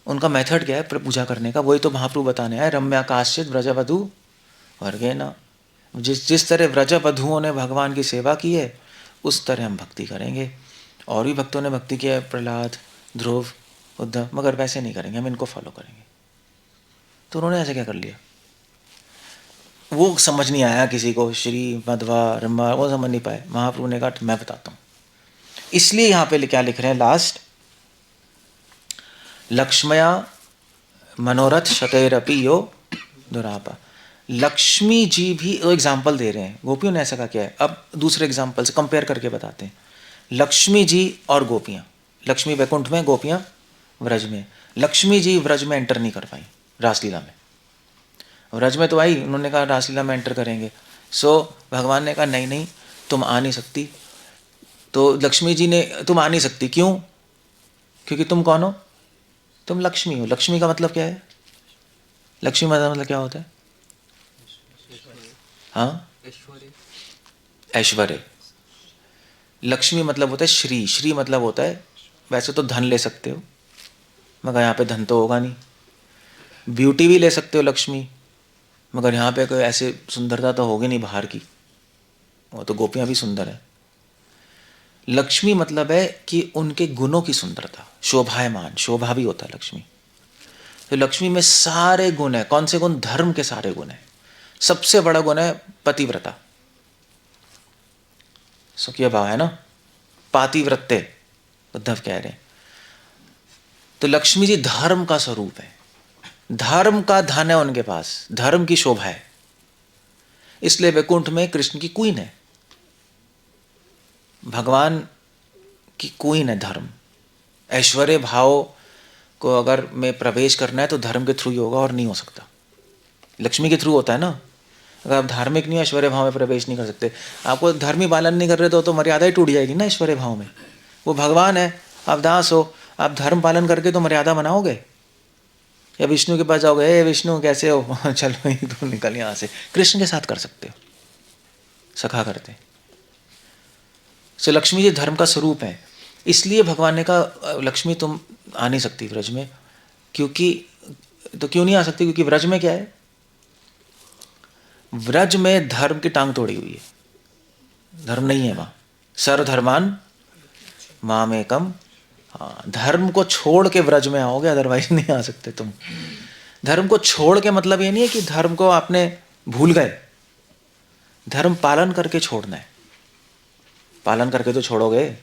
उनका मेथड क्या है पूजा करने का? वही तो महाप्रभु बताने आए, रम्या काश्चित व्रजवधू वर्गेण। जिस तरह व्रजवधुओं ने भगवान की सेवा की है, उस तरह हम भक्ति करेंगे। और भी भक्तों ने भक्ति किया है, प्रहलाद, ध्रुव, उद्धव, मगर वैसे नहीं करेंगे, हम इनको फॉलो करेंगे। तो उन्होंने ऐसे क्या कर लिया? वो समझ नहीं आया किसी को, श्री मध्वा रम्भा, वो समझ नहीं पाए। महाप्रभु ने कहा मैं बताता हूँ। इसलिए यहाँ पे क्या लिख रहे हैं लास्ट, लक्ष्मया मनोरथ शतैरपि यो दुरापा। लक्ष्मी जी भी एग्जाम्पल दे रहे हैं, गोपियों ने ऐसा कहा क्या है। अब दूसरे एग्जाम्पल से कंपेयर करके बताते हैं। लक्ष्मी जी और गोपियाँ, लक्ष्मी वैकुंठ में, गोपियाँ व्रज में। लक्ष्मी जी व्रज में एंटर नहीं कर पाई रासलीला में। व्रज में तो आई, उन्होंने कहा रासलीला में एंटर करेंगे। सो भगवान ने कहा नहीं नहीं, तुम आ नहीं सकती। तो लक्ष्मी जी ने, तुम आ नहीं सकती क्यों? क्योंकि तुम कौन हो? तुम लक्ष्मी हो। लक्ष्मी का मतलब क्या है? लक्ष्मी मतलब क्या होता है? हाँ, ऐश्वर्य। लक्ष्मी मतलब होता है श्री। श्री मतलब होता है, वैसे तो धन ले सकते हो, मगर यहाँ पे धन तो होगा नहीं। ब्यूटी भी ले सकते हो लक्ष्मी, मगर यहाँ पे कोई ऐसे सुंदरता तो होगी नहीं बाहर की, वो तो गोपियाँ भी सुंदर है। लक्ष्मी मतलब है कि उनके गुणों की सुंदरता, शोभायमान, शोभा भी होता है लक्ष्मी। तो लक्ष्मी में सारे गुण है। कौन से गुण? धर्म के सारे गुण है। सबसे बड़ा गुण है पतिव्रता, सुखिया भाव है ना, पातिव्रत्य उद्धव कह रहे हैं। तो लक्ष्मी जी धर्म का स्वरूप है, धर्म का धन है उनके पास, धर्म की शोभा है। इसलिए वैकुंठ में कृष्ण की क्वीन है, भगवान की क्वीन है धर्म। ऐश्वर्य भाव को अगर में प्रवेश करना है तो धर्म के थ्रू ही होगा, और नहीं हो सकता। लक्ष्मी के थ्रू होता है ना। अगर आप धार्मिक नहीं, ऐश्वर्य भाव में प्रवेश नहीं कर सकते। आपको धर्मी पालन नहीं कर रहे तो मर्यादा ही टूट जाएगी ना ऐश्वर्य भाव में। वो भगवान है, आप दास हो, आप धर्म पालन करके तो मर्यादा बनाओगे, या विष्णु के पास जाओगे, हे विष्णु कैसे हो चलो तो निकल यहाँ से। कृष्ण के साथ कर सकते हो, सखा करते। सो लक्ष्मी जी धर्म का स्वरूप है। इसलिए भगवान ने कहा लक्ष्मी तुम आ नहीं सकती व्रज में। क्योंकि, तो क्यों नहीं आ सकती? क्योंकि व्रज में क्या है? व्रज में धर्म की टांग तोड़ी हुई है, धर्म नहीं है वहां। सर्वधर्मान मामेकम। हाँ, धर्म को छोड़ के व्रज में आओगे, अदरवाइज नहीं आ सकते तुम। धर्म को छोड़ के मतलब ये नहीं है कि धर्म को आपने भूल गए, धर्म पालन करके छोड़ना है। पालन करके तो छोड़ोगे।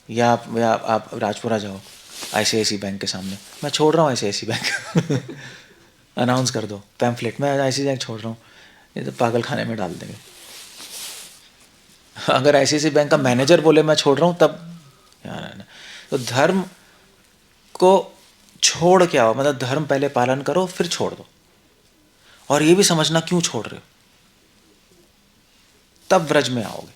या आप राजपुरा जाओ, ICICI बैंक के सामने, मैं छोड़ रहा हूँ ICICI बैंक अनाउंस कर दो पैम्फलेट, मैं ICICI बैंक छोड़ रहा हूँ, ये तो पागल खाने में डाल देंगे। अगर ICICI बैंक का मैनेजर बोले मैं छोड़ रहा हूँ, तब यार। तो धर्म को छोड़ के आओ, मतलब धर्म पहले पालन करो फिर छोड़ दो। और ये भी समझना क्यों छोड़ रहे हो, तब व्रज में आओगे।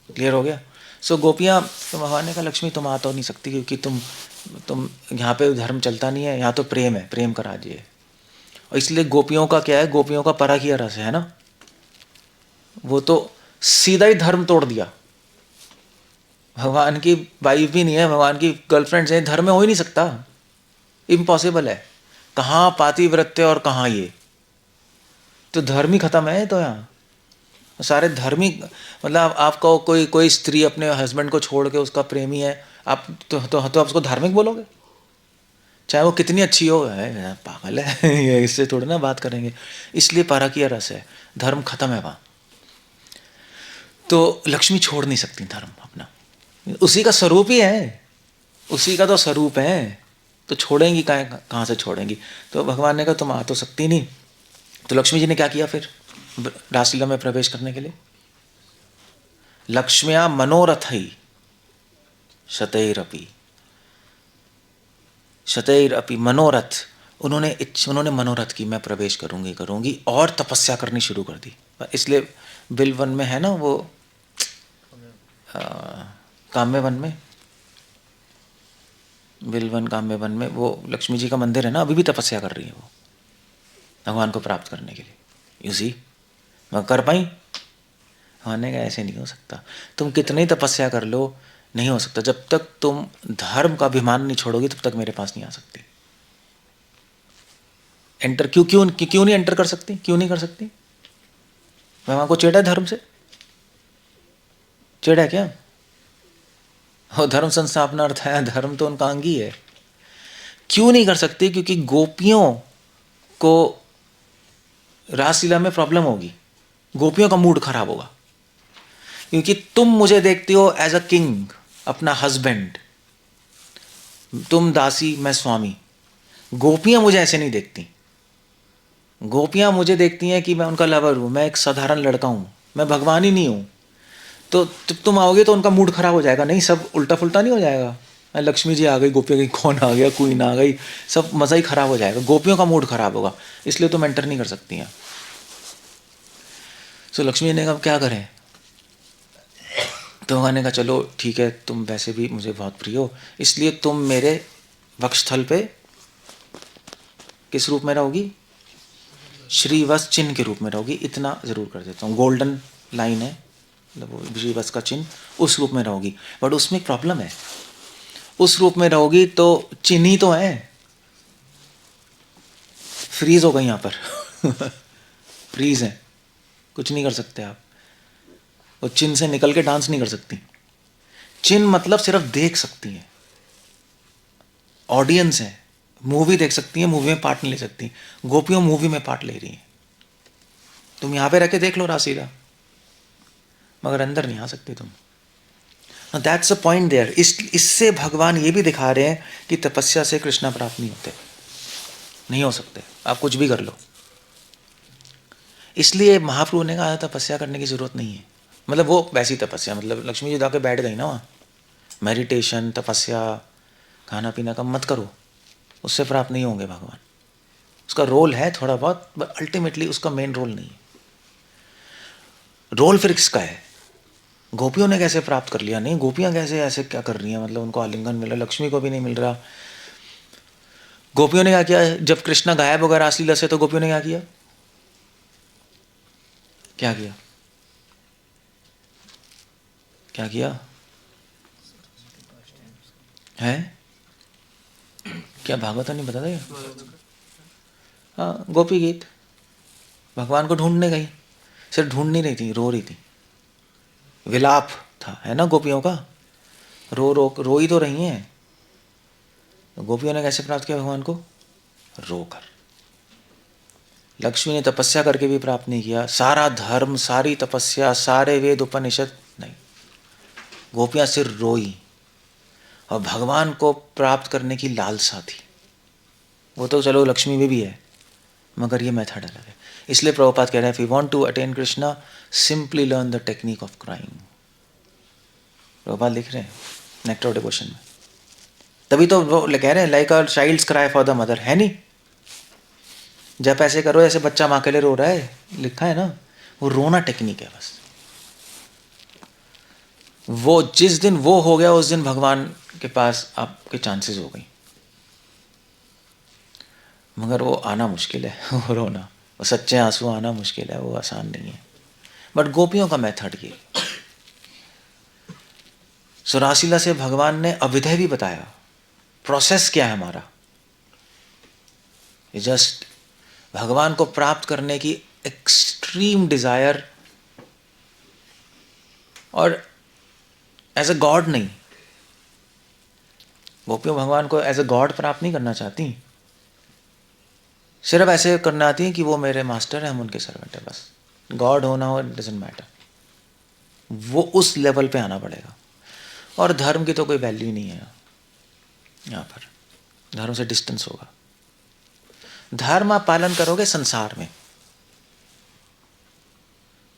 क्लियर हो गया? सो गोपियाँ, तो भगवान ने कहा लक्ष्मी तुम आ तो नहीं सकती, क्योंकि तुम यहाँ पे धर्म चलता नहीं है, यहाँ तो प्रेम है, प्रेम का राज्य है। और इसलिए गोपियों का क्या है? गोपियों का पराकिया रस है ना, वो तो सीधा ही धर्म तोड़ दिया। भगवान की वाइफ भी नहीं है, भगवान की गर्लफ्रेंड्स हैं, धर्म में हो ही नहीं सकता, इम्पॉसिबल है। कहाँ पातिव्रत्य और कहाँ ये, तो धर्म ही खत्म है। तो यहाँ सारे धर्मी, मतलब आपको कोई स्त्री अपने हस्बैंड को छोड़ के उसका प्रेमी है, आप तो आप उसको धार्मिक बोलोगे, चाहे वो कितनी अच्छी हो। है पागल है ये, इससे थोड़ी ना बात करेंगे। इसलिए पराकिया रस है, धर्म खत्म है वहाँ। तो लक्ष्मी छोड़ नहीं सकती धर्म अपना, उसी का स्वरूप ही है, उसी का तो स्वरूप है, तो छोड़ेंगी कहाँ से छोड़ेंगी? तो भगवान ने कहा तुम आ तो सकती नहीं। तो लक्ष्मी जी ने क्या किया फिर रासलीला में प्रवेश करने के लिए? लक्ष्म्या मनोरथई शतैरपि, शतैरपि मनोरथ, उन्होंने मनोरथ की मैं प्रवेश करूंगी, और तपस्या करनी शुरू कर दी। इसलिए बिलवन में है ना वो, काम्य वन में, बिलवन काम्य वन में वो लक्ष्मी जी का मंदिर है ना, अभी भी तपस्या कर रही है वो। भगवान को प्राप्त करने के लिए। यू सी, मैं कर पाई? भगवान ने कहा ऐसे नहीं हो सकता, तुम कितनी तपस्या कर लो नहीं हो सकता, जब तक तुम धर्म का अभिमान नहीं छोड़ोगी तब तक मेरे पास नहीं आ सकती। एंटर क्यों क्यों क्यों नहीं एंटर कर सकती? क्यों नहीं कर सकती? भगवान को चेड़ा है धर्म से? चेड़ा है क्या? और धर्म संस्थापना अर्थ है, धर्म तो उनका अंग ही है। क्यों नहीं कर सकती? क्योंकि गोपियों को रासलीला में प्रॉब्लम होगी, गोपियों का मूड खराब होगा। क्योंकि तुम मुझे देखती हो एज अ किंग, अपना हस्बैंड, तुम दासी मैं स्वामी। गोपियां मुझे ऐसे नहीं देखती। गोपियां मुझे देखती हैं कि मैं उनका लवर हूं, मैं एक साधारण लड़का हूं, मैं भगवान ही नहीं हूं। तो जब तुम आओगे तो उनका मूड खराब हो जाएगा। नहीं, सब उल्टा फुल्टा नहीं हो जाएगा? लक्ष्मी जी आ गई, गोपियों की कौन आ गया, क्वीन आ गई, सब मज़ा ही खराब हो जाएगा, गोपियों का मूड खराब होगा। इसलिए तुम एंटर नहीं कर सकती हैं। सो लक्ष्मी ने कहा क्या करें? तो भगवान ने कहा चलो ठीक है, तुम वैसे भी मुझे बहुत प्रिय हो, इसलिए तुम मेरे वक्षस्थल पे किस रूप में रहोगी? श्रीवत्स चिन्ह के रूप में रहोगी। इतना जरूर कर देता हूँ, गोल्डन लाइन है, मतलब वो श्रीवत्स का चिन्ह, उस रूप में रहोगी। बट उसमें एक प्रॉब्लम है, उस रूप में रहोगी तो चिन्ह ही तो है, फ्रीज हो गई यहाँ पर फ्रीज है, कुछ नहीं कर सकते आप। वो चिन्ह से निकल के डांस नहीं कर सकती। चिन्ह मतलब सिर्फ देख सकती हैं, ऑडियंस है, मूवी देख सकती हैं, मूवी में पार्ट नहीं ले सकती। गोपियों मूवी में पार्ट ले रही हैं। तुम यहाँ पे रह के देख लो रासलीला, मगर अंदर नहीं आ सकती तुम। That's a point there. इससे भगवान ये भी दिखा रहे हैं कि तपस्या से कृष्णा प्राप्त नहीं होते, नहीं हो सकते, आप कुछ भी कर लो। इसलिए महाप्रभु ने कहा तपस्या करने की जरूरत नहीं है। मतलब वो वैसी तपस्या, मतलब लक्ष्मी जी जाके बैठ गई ना वहाँ, मेडिटेशन तपस्या खाना पीना कम मत करो, उससे प्राप्त नहीं होंगे भगवान। उसका रोल है थोड़ा बहुत, बट अल्टीमेटली उसका मेन रोल नहीं है। रोल फिर किसका है? गोपियों ने कैसे प्राप्त कर लिया? नहीं, गोपियां कैसे ऐसे क्या कर रही हैं, मतलब उनको आलिंगन मिल रहा, लक्ष्मी को भी नहीं मिल रहा। गोपियों ने क्या किया? जब कृष्णा गायब हो गया रासलीला से तो गोपियों ने क्या किया? क्या किया? क्या किया है? क्या भागवत नहीं बता देगा? हाँ, गोपी गीत। भगवान को ढूंढने गई, सिर्फ ढूंढ नहीं रही थी, रो रही थी, विलाप था, है ना गोपियों का, रो ही तो रही हैं। तो गोपियों ने कैसे प्राप्त किया भगवान को? रोकर। लक्ष्मी ने तपस्या करके भी प्राप्त नहीं किया, सारा धर्म सारी तपस्या सारे वेद उपनिषद नहीं, गोपियां सिर्फ रोई और भगवान को प्राप्त करने की लालसा थी। वो तो चलो लक्ष्मी में भी है, मगर ये मेथड अलग है। इसलिए प्रभुपाद कह रहे हैं if you want to attain Krishna simply learn the technique of crying. Prabhupada लिख रहे हैं नेक्टर ऑफ डिवोशन में। तभी तो वो कह रहे हैं like a child's cry for the mother, है नहीं? जब ऐसे करो ऐसे बच्चा माँ के लिए रो रहा है, लिखा है ना, वो रोना टेक्निक है बस। वो जिस दिन वो हो गया उस दिन भगवान के पास आपके चांसेस हो गई, मगर वो आना मुश्किल है वो रोना, वो सच्चे आंसू आना मुश्किल है, वो आसान नहीं है। बट गोपियों का मेथड ये। सो रासलीला से भगवान ने अविधेय भी बताया, प्रोसेस क्या है हमारा। जस्ट भगवान को प्राप्त करने की एक्सट्रीम डिजायर, और एज अ गॉड नहीं। गोपियों भगवान को एज अ गॉड प्राप्त नहीं करना चाहती, सिर्फ ऐसे करना आती है कि वो मेरे मास्टर हैं, हम उनके सर्वेंट है, बस। गॉड होना हो डजंट मैटर, वो उस लेवल पे आना पड़ेगा। और धर्म की तो कोई वैल्यू नहीं है यहाँ पर, धर्म से डिस्टेंस होगा। धर्म आप पालन करोगे संसार में,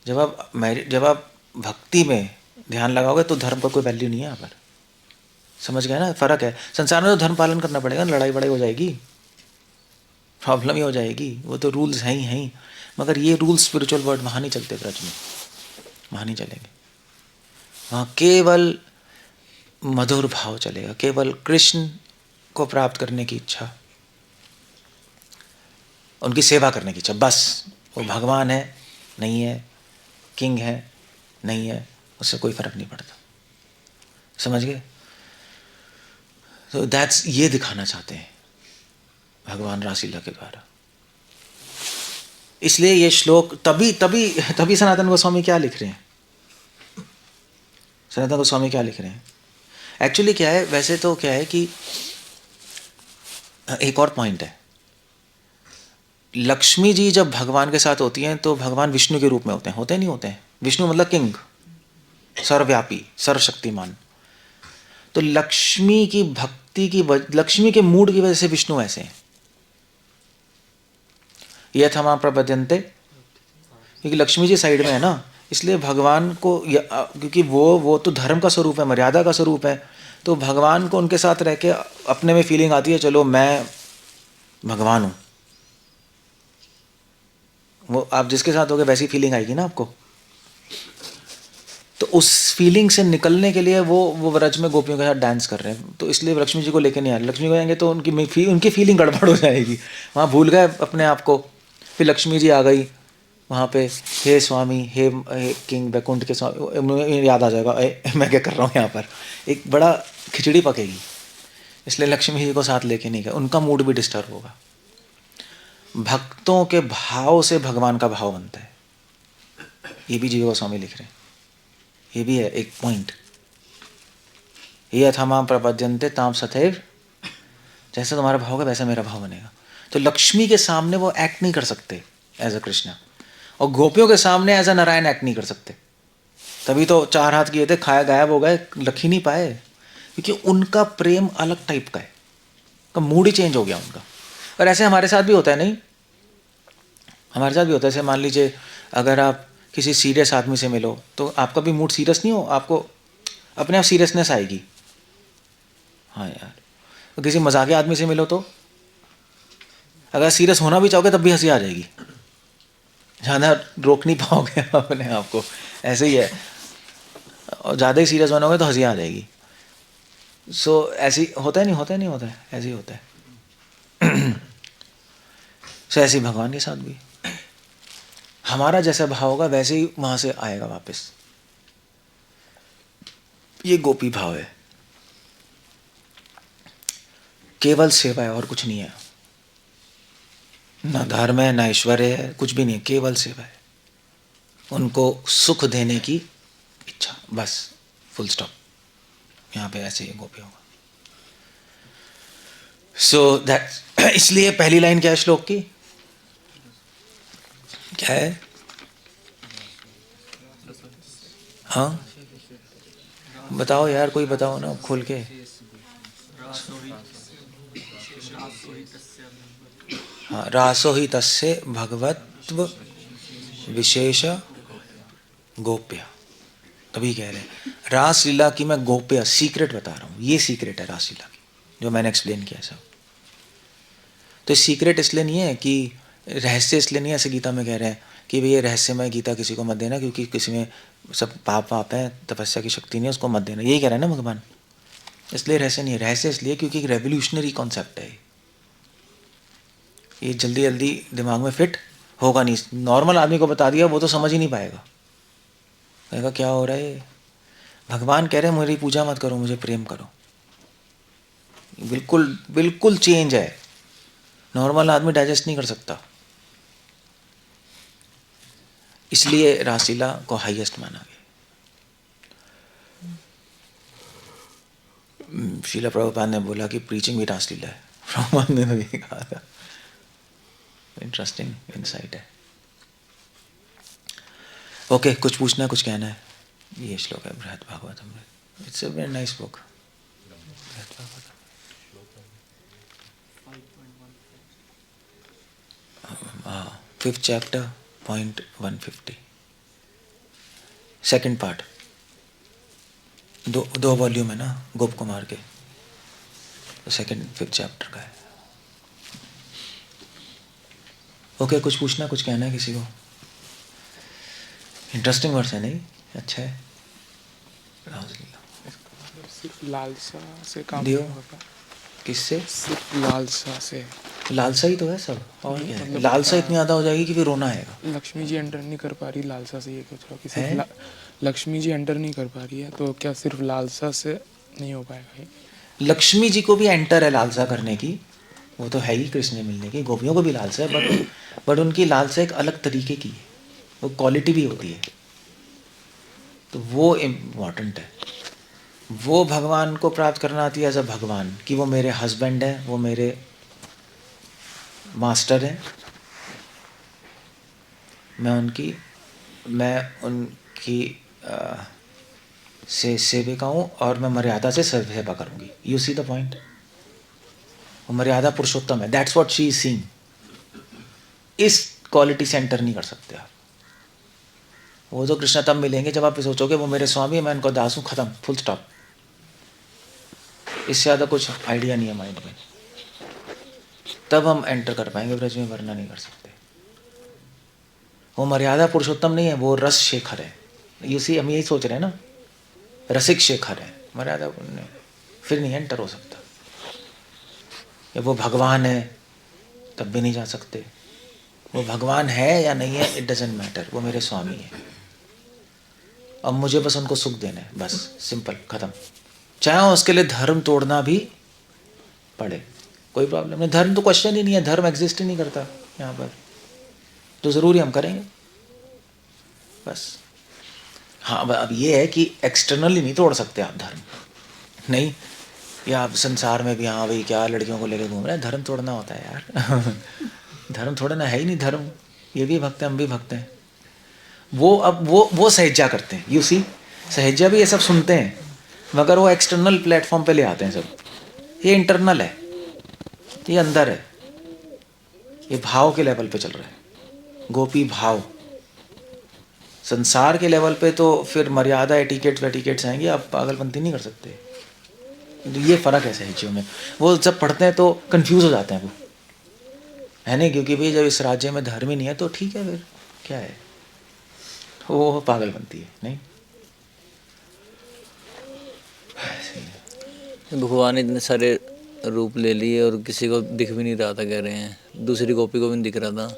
जब आप भक्ति में ध्यान लगाओगे तो धर्म का कोई वैल्यू नहीं है यहाँ पर। समझ गए ना फर्क है? संसार में तो धर्म पालन करना पड़ेगा, लड़ाई बड़ाई हो जाएगी, प्रॉब्लम ही हो जाएगी, वो तो रूल्स हैं ही। मगर ये रूल्स स्पिरिचुअल वर्ल्ड वहाँ नहीं चलते, ब्रज में वहाँ नहीं चलेंगे। वहाँ केवल मधुर भाव चलेगा, केवल कृष्ण को प्राप्त करने की इच्छा। उनकी सेवा करने की इच्छा, बस। वो भगवान है नहीं है, किंग है नहीं है, उससे कोई फर्क नहीं पड़ता। समझ गए? तो दैट्स, ये दिखाना चाहते हैं भगवान रासलीला के द्वारा। इसलिए ये श्लोक तभी तभी तभी सनातन गोस्वामी क्या लिख रहे हैं, सनातन गोस्वामी क्या लिख रहे हैं एक्चुअली क्या है, वैसे तो क्या है कि एक और पॉइंट है, लक्ष्मी जी जब भगवान के साथ होती हैं तो भगवान विष्णु के रूप में होते हैं नहीं होते हैं? विष्णु मतलब किंग, सर्वव्यापी, सर्वशक्तिमान। तो लक्ष्मी की भक्ति की लक्ष्मी के मूड की वजह से विष्णु ऐसे हैं। यथामा प्रपद्यन्ते, क्योंकि लक्ष्मी जी साइड में है ना, इसलिए भगवान को क्योंकि वो तो धर्म का स्वरूप है, मर्यादा का स्वरूप है, तो भगवान को उनके साथ रह के अपने में फीलिंग आती है, चलो मैं भगवान हूँ। वो आप जिसके साथ होगे वैसी फीलिंग आएगी ना आपको। तो उस फीलिंग से निकलने के लिए वो व्रज में गोपियों के साथ डांस कर रहे हैं, तो इसलिए लक्ष्मी जी को लेके नहीं आ रहे। लक्ष्मी को आएंगे तो उनकी फीलिंग गड़बड़ हो जाएगी, वहाँ भूल गए अपने आप को। फिर लक्ष्मी जी आ गई वहाँ पे, हे स्वामी, हे किंग वैकुंठ के स्वामी, याद आ जाएगा मैं क्या कर रहा हूँ यहाँ पर, एक बड़ा खिचड़ी पकेगी। इसलिए लक्ष्मी जी को साथ लेके नहीं गए, उनका मूड भी डिस्टर्ब होगा। भक्तों के भाव से भगवान का भाव बनता है, ये भी जीव गोस्वामी लिख रहे हैं, ये भी है एक पॉइंट। ये अथामाम प्रपद्यन्ते ताम सथैव, जैसे तुम्हारा भाव होगा वैसा मेरा भाव बनेगा। तो लक्ष्मी के सामने वो एक्ट नहीं कर सकते एज अ कृष्णा, और गोपियों के सामने एज अ नारायण एक्ट नहीं कर सकते। तभी तो 4 हाथ किए थे, खाया गायब हो गए, लख ही नहीं पाए, क्योंकि उनका प्रेम अलग टाइप का है, का मूड ही चेंज हो गया उनका। और ऐसे हमारे साथ भी होता है, नहीं हमारे साथ भी होता है। जैसे मान लीजिए अगर आप किसी सीरियस आदमी से मिलो तो आपका भी मूड सीरियस नहीं हो, आपको अपने आप सीरियसनेस आएगी। हाँ यार, तो किसी मजाकिया आदमी से मिलो तो अगर सीरियस होना भी चाहोगे तब भी हंसी आ जाएगी, ज़्यादा रोक नहीं पाओगे अपने आप को, ऐसे ही है। और ज़्यादा ही सीरियस बनोगे तो हंसी आ जाएगी। सो ऐसी होता है, नहीं होता है, नहीं होता है, ऐसे ही होता है। सो ऐसे ही भगवान के साथ भी हमारा जैसा भाव होगा वैसे ही वहाँ से आएगा वापस। ये गोपी भाव है, केवल सेवा है और कुछ नहीं है, ना धर्म है ना ऐश्वर्य है, कुछ भी नहीं है, केवल सेवा है। उनको सुख देने की इच्छा, बस, फुल स्टॉप। यहाँ पे ऐसे ही गोपी होगा। सो दैट, इसलिए पहली लाइन क्या है श्लोक की, क्या है? हाँ बताओ यार, कोई बताओ ना खोल के। हाँ, रासो ही तस्य भगवत्व विशेष गोप्य, तभी कह रहे हैं रास लीला की मैं गोप्य सीक्रेट बता रहा हूँ। ये सीक्रेट है रास लीला की, जो मैंने एक्सप्लेन किया सब। तो सीक्रेट इसलिए नहीं है कि रहस्य, इसलिए नहीं है ऐसे गीता में कह रहे हैं कि भई ये रहस्यमय गीता किसी को मत देना, क्योंकि किसी में सब पाप वाप है, तपस्या की शक्ति नहीं है, उसको मत देना, यही कह रहे हैं ना भगवान। इसलिए रहस्य नहीं है, रहस्य इसलिए क्योंकि एक रेवोल्यूशनरी कॉन्सेप्ट है। ये जल्दी जल्दी दिमाग में फिट होगा नहीं। नॉर्मल आदमी को बता दिया वो तो समझ ही नहीं पाएगा, कहेगा क्या हो रहा है। भगवान कह रहे हैं मेरी पूजा मत करो, मुझे प्रेम करो। बिल्कुल बिल्कुल चेंज है, नॉर्मल आदमी डाइजेस्ट नहीं कर सकता। इसलिए रासलीला को हाईएस्ट माना गया। शीला प्रभुपाद ने बोला कि प्रीचिंग भी रासलीला है, प्रभुपाद ने भी कहा था। इंटरेस्टिंग इनसाइट है। ओके, कुछ पूछना है, कुछ कहना है? ये श्लोक है Brihad Bhagavatam, it's a very nice book. Brihad Bhagavatam 5th chapter, point 150, second part. दो वॉल्यूम है ना गोप कुमार के, तो 5th चैप्टर का है। ओके, कुछ पूछना, कुछ कहना है किसी को? इंटरेस्टिंग वर्ड्स है, नहीं? अच्छा है। सिर्फ लालसा से काम दियो। नहीं होगा। किससे? सिर्फ लालसा से लालसा ही तो है सब, और नहीं, क्या है? मतलब लालसा इतनी ज़्यादा हो जाएगी कि फिर रोना आएगा। लक्ष्मी जी एंटर नहीं कर पा रही लालसा से, ये कुछ कि है? सिर्फ लक्ष्मी जी एंटर नहीं कर पा रही है, तो क्या सिर्फ लालसा से नहीं हो पाएगा ये? लक्ष्मी जी को भी एंटर है लालसा करने की, वो तो है ही कृष्ण से मिलने की, गोपियों को भी लालसा है, बट उनकी लालसा एक अलग तरीके की है, वो क्वालिटी भी होती है, तो वो इम्पॉर्टेंट है। वो भगवान को प्राप्त करना आती है एज अ भगवान, कि वो मेरे हस्बैंड हैं, वो मेरे मास्टर हैं, मैं उनकी सेविका हूँ और मैं मर्यादा से सेवा करूँगी। You see the point? वो मर्यादा पुरुषोत्तम है, that's what she is seeing. इस क्वालिटी से एंटर नहीं कर सकते आप। वो तो कृष्ण तब मिलेंगे जब आप सोचोगे वो मेरे स्वामी है, मैं उनको दास हूँ, खत्म, फुल स्टॉप। इससे ज़्यादा कुछ आइडिया नहीं है माइंड में, तब हम एंटर कर पाएंगे ब्रज में, वरना नहीं कर सकते। वो मर्यादा पुरुषोत्तम नहीं है, वो रस शेखर है। इसी हम यही सोच रहे हैं ना, रसिक शेखर है, मर्यादा नहीं, फिर नहीं एंटर हो सकता। या वो भगवान है तब भी नहीं जा सकते। वो भगवान है या नहीं है, इट डजेंट मैटर, वो मेरे स्वामी है, अब मुझे बस उनको सुख देना है, बस सिंपल, खत्म। चाहे उसके लिए धर्म तोड़ना भी पड़े, कोई प्रॉब्लम नहीं, धर्म तो क्वेश्चन ही नहीं है, धर्म एग्जिस्ट ही नहीं करता यहाँ पर, तो ज़रूरी हम करेंगे बस। हाँ, अब ये है कि एक्सटर्नली नहीं तोड़ सकते आप धर्म, नहीं, या आप संसार में भी हाँ भाई क्या लड़कियों को लेकर घूम रहे हैं, धर्म तोड़ना होता है यार धर्म तोड़ना है ही नहीं, धर्म ये भी भक्त है, हम भी भक्त हैं। वो अब वो सहज्या करते हैं, यू सी, सहज्या भी ये सब सुनते हैं, मगर वो एक्सटर्नल प्लेटफॉर्म पे ले आते हैं सब। ये इंटरनल है, ये अंदर है, ये भाव के लेवल पे चल रहा है, गोपी भाव। संसार के लेवल पे तो फिर मर्यादा एटिकेट्स वेटिकेट्स आएंगे, आप पागलपंती नहीं कर सकते। ये फ़र्क है सहज्यों में, वो जब पढ़ते हैं तो कंफ्यूज हो जाते हैं वो, है नहीं, क्योंकि भाई जब इस राज्य में धर्म ही नहीं है तो ठीक है, फिर क्या है, वो पागलपंती है, नहीं। भगवान ने इतने सारे रूप ले लिए और किसी को दिख भी नहीं रहा था, कह रहे हैं दूसरी गोपी को भी नहीं दिख रहा था,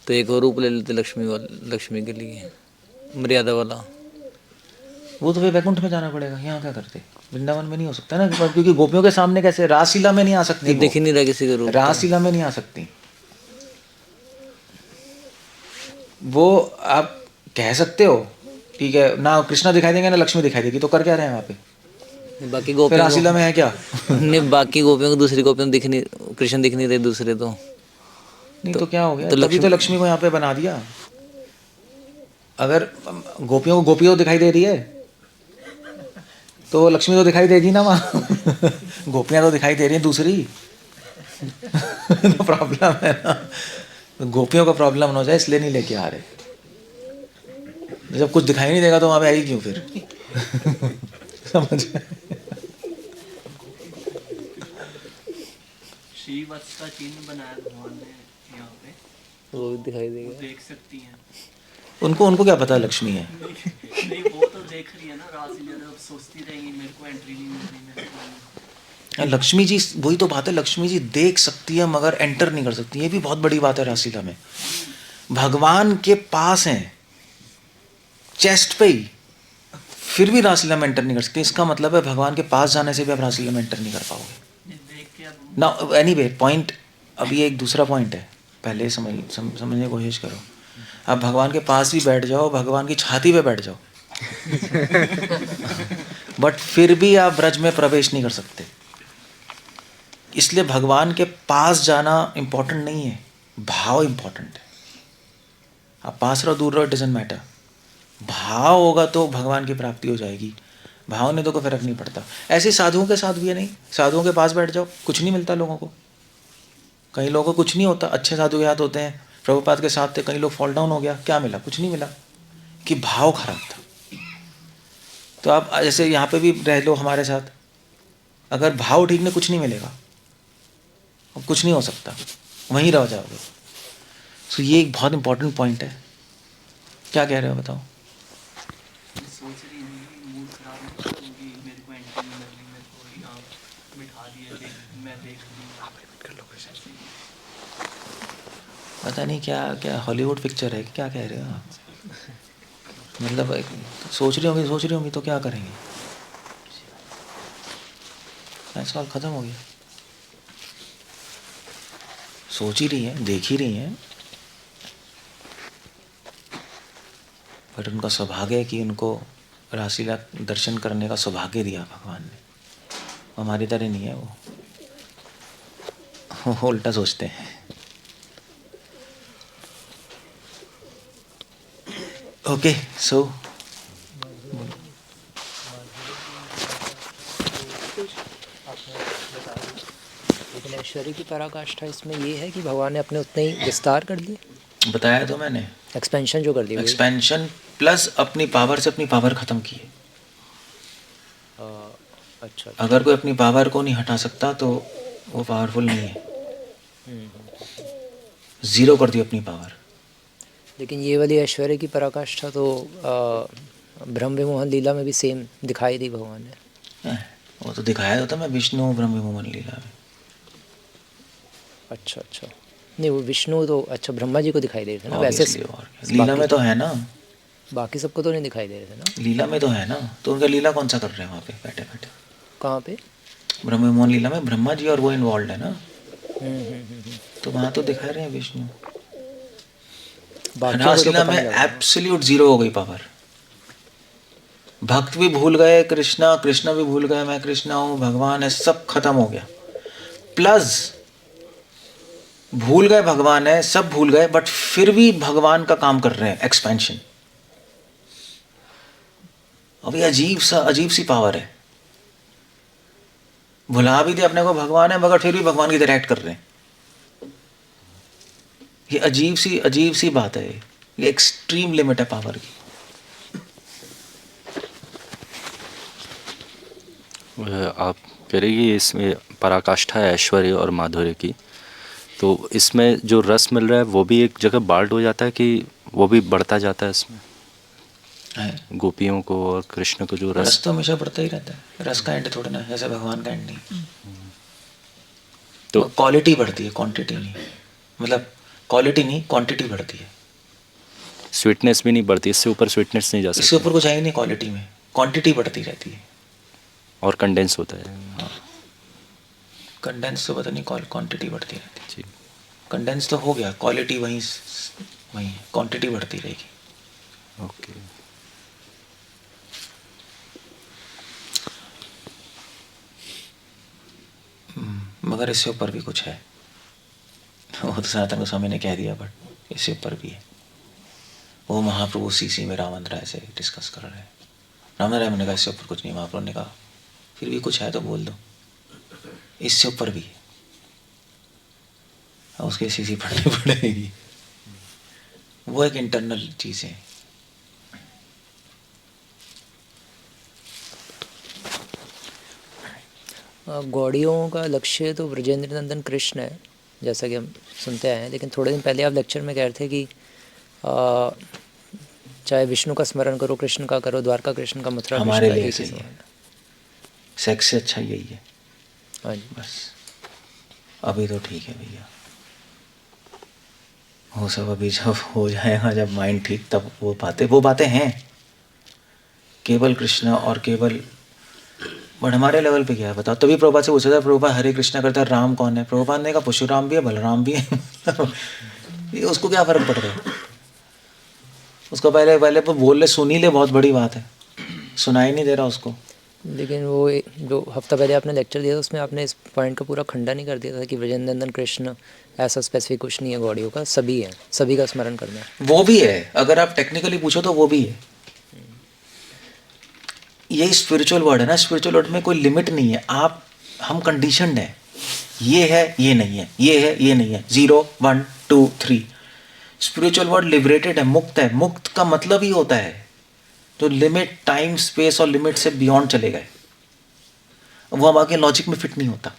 तो एक और रूप ले लेते लक्ष्मी के लिए, मर्यादा वाला। वो तो फिर वैकुंठ में जाना पड़ेगा, यहाँ क्या करते, वृंदावन में नहीं हो सकता ना, क्योंकि गोपियों के सामने कैसे, रासलीला में नहीं आ सकती, दिख ही नहीं रहा किसी का रूप, रासलीला में नहीं आ सकती। वो आप कह सकते हो ठीक है ना, कृष्णा दिखाई देंगे ना लक्ष्मी दिखाई देगी, तो कर क्या रहे हैं वहाँ पे, बाकी फिर गोपियों रासलीला में है क्या नहीं, बाकी गोपियों को दूसरी गोपियों को दिख नहीं, कृष्ण दिख नहीं रहे दूसरे, तो नहीं तो क्या हो गया, तो तभी तो लक्ष्मी को यहाँ पे बना दिया। अगर गोपियों को गोपियों दिखाई दे रही है तो लक्ष्मी तो दिखाई देगी ना वहाँ गोपियाँ तो दिखाई दे रही हैं दूसरी तो प्रॉब्लम है ना, गोपियों का प्रॉब्लम ना हो जाए इसलिए नहीं लेके आ रहे। जब कुछ दिखाई नहीं देगा तो वहाँ पे आई क्यों फिर समझ श्रीवत्स का चिन्ह बनाया भगवान ने यहाँ पे, वो भी दिखाई देगा, देख सकती हैं। उनको क्या पता लक्ष्मी है, नहीं वो तो देख रही है ना, रासलीला अब सोचती रहेंगी मेरे को एंट्री नहीं मिल रही, मेरे को। लक्ष्मी जी, वही तो बात है, लक्ष्मी जी देख सकती है मगर एंटर नहीं कर सकती, ये भी बहुत बड़ी बात है रासलीला में। भगवान के पास हैं चेस्ट पे ही, फिर भी रासलीला में एंटर नहीं कर सकते, इसका मतलब है भगवान के पास जाने से भी आप रासलीला में एंटर नहीं कर पाओगे ना। एनीवे पॉइंट, अभी एक दूसरा पॉइंट है, पहले समझने की कोशिश करो। आप भगवान के पास भी बैठ जाओ, भगवान की छाती पे बैठ जाओ बट फिर भी आप ब्रज में प्रवेश नहीं कर सकते। इसलिए भगवान के पास जाना इंपॉर्टेंट नहीं है, भाव इंपॉर्टेंट है। आप पास रहो दूर रहो, इट डजंट मैटर, भाव होगा तो भगवान की प्राप्ति हो जाएगी, भाव नहीं तो कोई फर्क नहीं पड़ता। ऐसे साधुओं के साथ भी है, नहीं, साधुओं के पास बैठ जाओ, कुछ नहीं मिलता लोगों को, कई लोगों को कुछ नहीं होता। अच्छे साधु के साथ होते हैं, प्रभुपाद के साथ थे, कई लोग फॉल डाउन हो गया, क्या मिला, कुछ नहीं मिला, कि भाव खराब था। तो आप जैसे यहाँ पे भी रह लो हमारे साथ, अगर भाव ठीक नहीं, कुछ नहीं मिलेगा, कुछ नहीं हो सकता, वहीं रह जाओगे। तो ये एक बहुत इंपॉर्टेंट पॉइंट है। क्या कह रहे हो बताओ? सोच रही है मूड खराब होगी, मेरे को एंट्री नहीं मिल रही, मेरे को यहाँ बिठा दिया, मैं देख रही हूँ। पता नहीं क्या क्या हॉलीवुड पिक्चर है, क्या कह रहे हो आप? मतलब सोच रही होंगी तो क्या करेंगे? सवाल ख़त्म हो गया। सोच ही रही हैं, देख ही रही हैं, बट उनका सौभाग्य है कि उनको रासलीला दर्शन करने का सौभाग्य दिया भगवान ने। हमारी तरह नहीं है वो उल्टा सोचते हैं। ओके सो लेकिन ऐश्वर्य की पराकाष्ठा इसमें ये है कि भगवान ने अपने उतने ही विस्तार कर दिए, बताया तो मैंने, एक्सपेंशन जो कर दी। एक्सपेंशन प्लस अपनी पावर से अपनी पावर ख़त्म की है। अच्छा, अगर कोई अपनी पावर को नहीं हटा सकता तो वो पावरफुल नहीं है। ज़ीरो कर दी अपनी पावर। लेकिन ये वाली ऐश्वर्य की पराकाष्ठा तो ब्रह्म विमोहन लीला में भी सेम दिखाई दी भगवान ने। वो तो दिखाया होता मैं विष्णु ब्रह्म विमोहन लीला में। अच्छा अच्छा, नहीं वो विष्णु तो अच्छा ब्रह्मा जी को दिखाई दे रहे थे ना, वैसे Obviously, और क्या। लीला में तो है ना, बाकी सबको तो नहीं दिखाई दे रहे थे ना। लीला में तो है ना, तो उनका लीला कौन सा कर रहे हैं वहाँ पे बैठे बैठे? कहाँ पे? ब्रह्म विमोहन लीला में ब्रह्मा जी और वो इन्वॉल्व है ना, तो वहाँ तो दिखा रहे हैं विष्णु। बाकी रासलीला में एब्सोल्यूट जीरो हो गई पावर। भक्त भी भूल गए कृष्णा, कृष्णा भी भूल गए मैं कृष्णा हूँ, भगवान है, सब खत्म हो गया। प्लस भूल गए भगवान है, सब भूल गए, बट फिर भी भगवान का काम कर रहे हैं, एक्सपेंशन। अभी अजीब सी पावर है। भुला भी दे अपने को भगवान है, मगर फिर भी भगवान की तरह एक्ट कर रहे हैं। ये अजीब सी बात है। ये एक्सट्रीम लिमिट है पावर की। आप कह रहे कि इसमें पराकाष्ठा है ऐश्वर्य और माधुर्य की, तो इसमें जो रस मिल रहा है वो भी एक जगह बाल्ट हो जाता है कि वो भी बढ़ता जाता है इसमें है। गोपियों को और कृष्ण को जो रस तो हमेशा बढ़ता ही रहता है। रस का एंड थोड़ा ना, जैसे भगवान का एंड नहीं। तो क्वालिटी बढ़ती है, क्वांटिटी नहीं। मतलब क्वालिटी नहीं, क्वांटिटी बढ़ती है। स्वीटनेस भी नहीं बढ़ती, इससे ऊपर स्वीटनेस नहीं जा इससे सकती ऊपर कुछ है ही नहीं क्वालिटी में, क्वांटिटी बढ़ती रहती है। और कंडेंस होता है। कंडेंस तो पता नहीं, क्वांटिटी बढ़ती रहती है। जी कंडेंस तो हो गया, क्वालिटी वहीं है, क्वांटिटी बढ़ती रहेगी। ओके। मगर इससे ऊपर भी कुछ है। वो तो सनातन गोस्वामी ने कह दिया, बट इससे ऊपर भी है। वो महाप्रभु सीसी में रामन राय से डिस्कस कर रहे हैं। रामन राय ने कहा इससे ऊपर कुछ नहीं, महाप्रभु ने कहा फिर भी कुछ है तो बोल दो, इससे ऊपर भी है। अब उसके सीसी पढ़नी पड़ेगी। वो एक इंटरनल चीज़ है। गौड़ियों का लक्ष्य तो ब्रजेंद्र नंदन कृष्ण है, जैसा कि हम सुनते आए हैं। लेकिन थोड़े दिन पहले आप लेक्चर में कह रहे थे कि चाहे विष्णु का स्मरण करो, कृष्ण का करो, द्वारका कृष्ण का, मथुरा हमारे कृष्ण का, लिए एक ही सही है। समान है। सेक्स से अच्छा यही है। हाँ जी, बस अभी तो ठीक है भैया, वो सब अभी जब हो जाएगा, जब माइंड ठीक, तब वो बातें हैं केवल कृष्ण और केवल। बट हमारे लेवल पे क्या है बताओ? तभी प्रभुपाद से पूछा था, प्रभुपाद हरे कृष्णा करता है, राम कौन है? प्रभुपाद ने कहा परशुराम भी है, बलराम भी है। ये उसको क्या फर्क पड़ रहा है? उसको पहले तो बोल ले, सुन ही ले, बहुत बड़ी बात है। सुनाई नहीं दे रहा उसको। लेकिन वो जो हफ्ता पहले आपने लेक्चर दिया था उसमें आपने इस पॉइंट का पूरा खंडन नहीं कर दिया था कि ब्रजेंद्र नंदन कृष्ण ऐसा स्पेसिफिक कुछ नहीं है गौड़ियों का, सभी है, सभी का स्मरण करना है। वो भी है, अगर आप टेक्निकली पूछो तो वो भी है। यही स्पिरिचुअल वर्ड है ना, स्पिरिचुअल वर्ड में कोई लिमिट नहीं है। हम कंडीशनड है, ये है ये नहीं है, ये है ये नहीं है, 0 1 2 3। स्पिरिचुअल वर्ड लिबरेटेड है, मुक्त है। मुक्त का मतलब ही होता है तो लिमिट, टाइम, स्पेस और लिमिट से बियॉन्ड चले गए। वो हम आके लॉजिक में फिट नहीं होता।